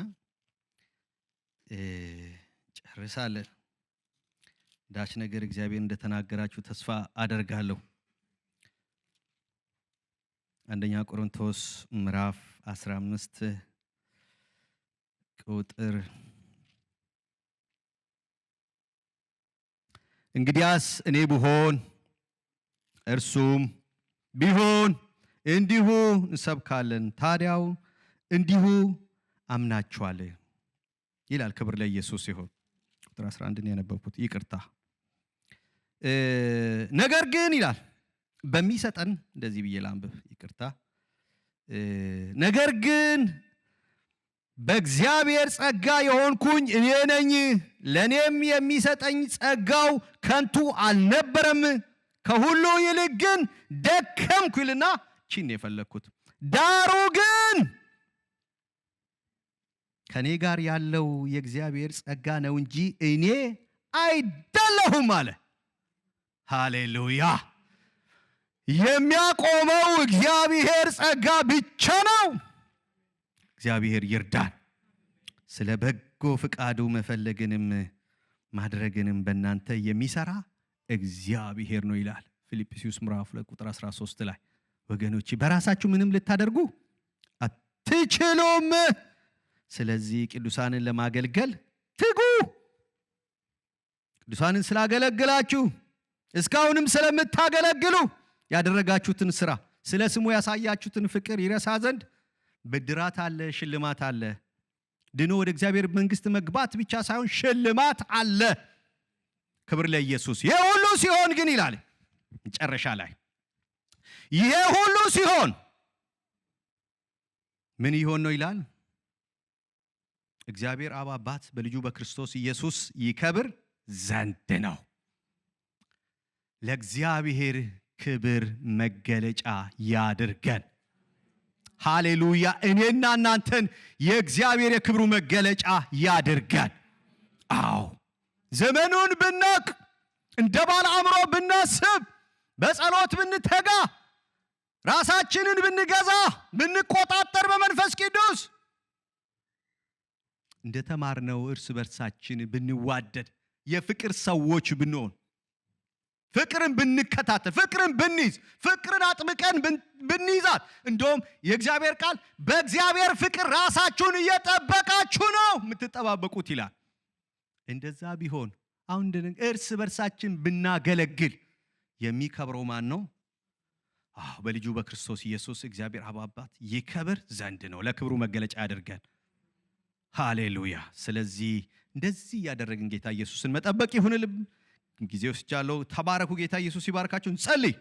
ጨርሳለን። ዳሽ ነገር እግዚአብሔር እንደተናገራችሁ ተስፋ አደርጋለሁ። አንደኛ ቆሮንቶስ ምዕራፍ 15 ቁጥር እንግዲያስ እኔ ብሆን እርሱም ቢሆን እንዲሁ እንሰብካለን፣ ታዲያው እንዲሁ አምናችኋል ይላል። ክብር ለኢየሱስ ይሁን። ቁጥር 11 ነው ያነበብኩት፣ ይቅርታ። ነገር ግን ይላል በሚሰጠን፣ እንደዚህ ብዬ ላንብብ፣ ይቅርታ። ነገር ግን በእግዚአብሔር ጸጋ የሆንኩኝ እኔ ነኝ፣ ለእኔም የሚሰጠኝ ጸጋው ከንቱ አልነበረም። ከሁሉ ይልቅ ግን ደከምኩ ይልና ቺን የፈለግኩት፣ ዳሩ ግን ከኔ ጋር ያለው የእግዚአብሔር ጸጋ ነው እንጂ እኔ አይደለሁም አለ። ሃሌሉያ! የሚያቆመው እግዚአብሔር ጸጋ ብቻ ነው። እግዚአብሔር ይርዳን። ስለ በጎ ፍቃዱ መፈለግንም ማድረግንም በእናንተ የሚሰራ እግዚአብሔር ነው ይላል ፊልጵስዩስ ምዕራፍ 2 ቁጥር 13 ላይ። ወገኖች በራሳችሁ ምንም ልታደርጉ አትችሉም። ስለዚህ ቅዱሳንን ለማገልገል ትጉ። ቅዱሳንን ስላገለግላችሁ እስካሁንም ስለምታገለግሉ ያደረጋችሁትን ስራ፣ ስለ ስሙ ያሳያችሁትን ፍቅር ይረሳ ዘንድ ብድራት አለ፣ ሽልማት አለ። ድኖ ወደ እግዚአብሔር መንግስት መግባት ብቻ ሳይሆን ሽልማት አለ። ክብር ለኢየሱስ። ይሄ ሁሉ ሲሆን ግን ይላል መጨረሻ ላይ፣ ይሄ ሁሉ ሲሆን ምን ይሆን ነው ይላል? እግዚአብሔር አብ አባት በልጁ በክርስቶስ ኢየሱስ ይከብር ዘንድ ነው። ለእግዚአብሔር ክብር መገለጫ ያድርገን። ሃሌሉያ! እኔና እናንተን የእግዚአብሔር የክብሩ መገለጫ ያድርገን። አዎ፣ ዘመኑን ብናቅ፣ እንደ ባለ አእምሮ ብናስብ፣ በጸሎት ብንተጋ፣ ራሳችንን ብንገዛ፣ ብንቆጣጠር በመንፈስ ቅዱስ እንደተማርነው እርስ በርሳችን ብንዋደድ፣ የፍቅር ሰዎች ብንሆን፣ ፍቅርን ብንከታተል፣ ፍቅርን ብንይዝ፣ ፍቅርን አጥብቀን ብንይዛት፣ እንደውም የእግዚአብሔር ቃል በእግዚአብሔር ፍቅር ራሳችሁን እየጠበቃችሁ ነው የምትጠባበቁት ይላል። እንደዛ ቢሆን አሁን እርስ በርሳችን ብናገለግል የሚከብረው ማን ነው? በልጁ በክርስቶስ ኢየሱስ እግዚአብሔር አብ አባት ይከብር ዘንድ ነው። ለክብሩ መገለጫ ያደርገን። ሃሌሉያ! ስለዚህ እንደዚህ ያደረግን ጌታ ኢየሱስን መጠበቅ ይሁንልን። ጊዜ ወስጃለሁ። ተባረኩ። ጌታ ኢየሱስ ይባርካችሁ። እንጸልይ።